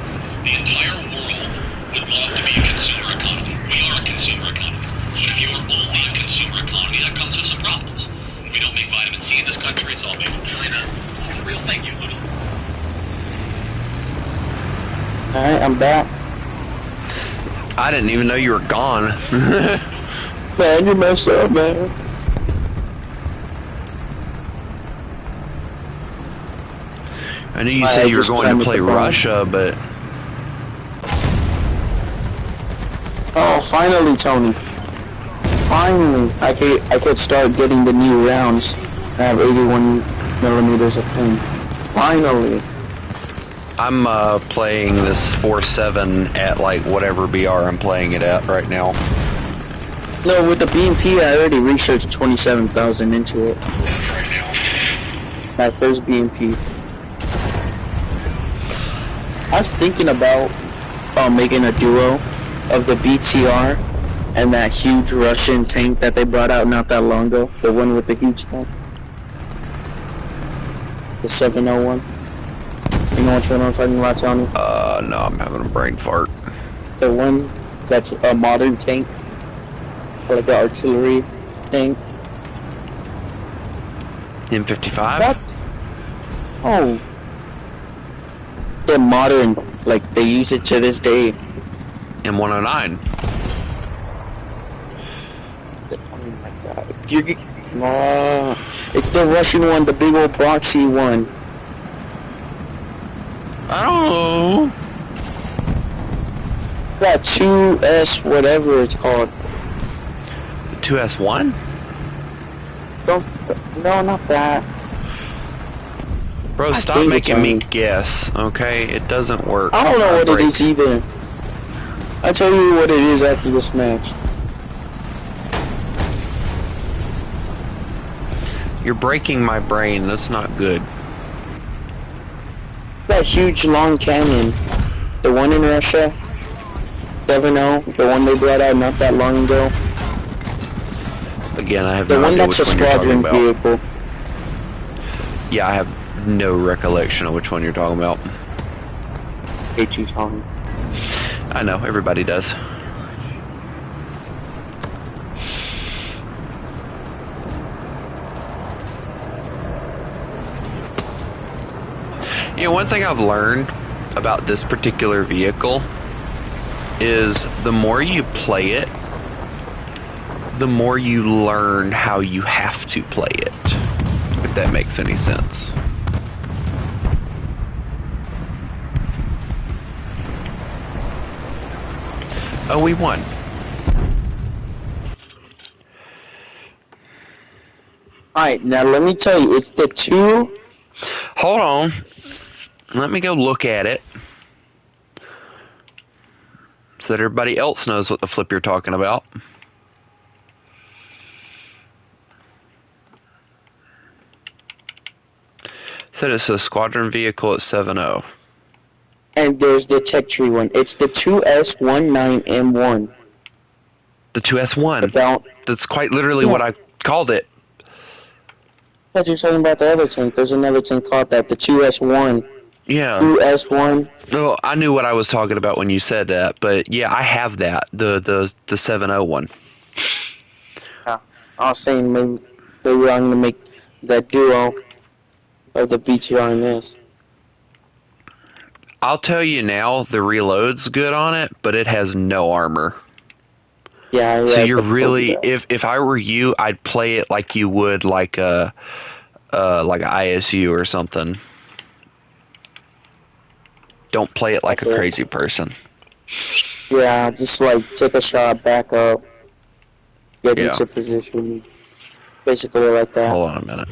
The entire world would love to be a consumer economy. We are a consumer economy. But if you are only a consumer economy, that comes with some problems. We don't make vitamin C in this country. It's all made in China. It's a real thing. You literally. Alright, I'm back. I didn't even know you were gone. Man, you messed up, man. I knew you said you were going to play Russia, but... Oh, finally, Tony. Finally, I could start getting the new rounds. I have 81 millimeters of pin. Finally. I'm playing this 4.7 at like whatever BR I'm playing it at right now. No, with the BMP, I already researched 27,000 into it. My first BMP. I was thinking about making a duo of the BTR and that huge Russian tank that they brought out not that long ago. The one with the huge tank. The 701. You know which one I'm talking about, Tony? No, I'm having a brain fart. The one that's a modern tank. Like an artillery tank. M55? What? Oh. They're modern. Like, they use it to this day. M109. Oh my god. It's the Russian one, the big old boxy one. I don't know. That 2S whatever it's called. The 2S1? No, not that. Bro, I stop think making it's me on- guess, okay? It doesn't work. I don't know what break. it is either. I'll tell you what it is after this match. You're breaking my brain. That's not good. That huge long cannon. The one in Russia. 7-0. The one they brought out not that long ago. Again, I have The no one idea that's which a one you're talking squadron about. vehicle. Yeah, I have no recollection of which one you're talking about. Hate you, Tommy. I know, everybody does. You know, one thing I've learned about this particular vehicle is the more you play it, the more you learn how you have to play it. If that makes any sense. Oh, we won. Alright, now let me tell you, it's the two... Hold on. Let me go look at it. So that everybody else knows what the flip you're talking about. Said it's a squadron vehicle at 7-0. And there's the tech tree one. It's the 2S19M1. The 2S1. About... That's quite literally what I called it. I thought you were talking about the other tank. There's another tank called that, the 2S1. Yeah. 2S1. No, I knew what I was talking about when you said that, but yeah, I have that. The 7-0 one. Yeah. I was saying maybe I'm going to make that duo of the BTR and this. I'll tell you now, the reload's good on it, but it has no armor. Yeah, So I you're told you really, that. if I were you, I'd play it like you would like a ISU or something. Don't play it like a Okay. crazy person. Yeah, just like take a shot, back up, get Yeah. into position. Basically like that. Hold on a minute.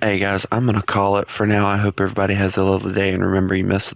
Hey guys, I'm gonna call it for now. I hope everybody has a lovely day, and remember, you miss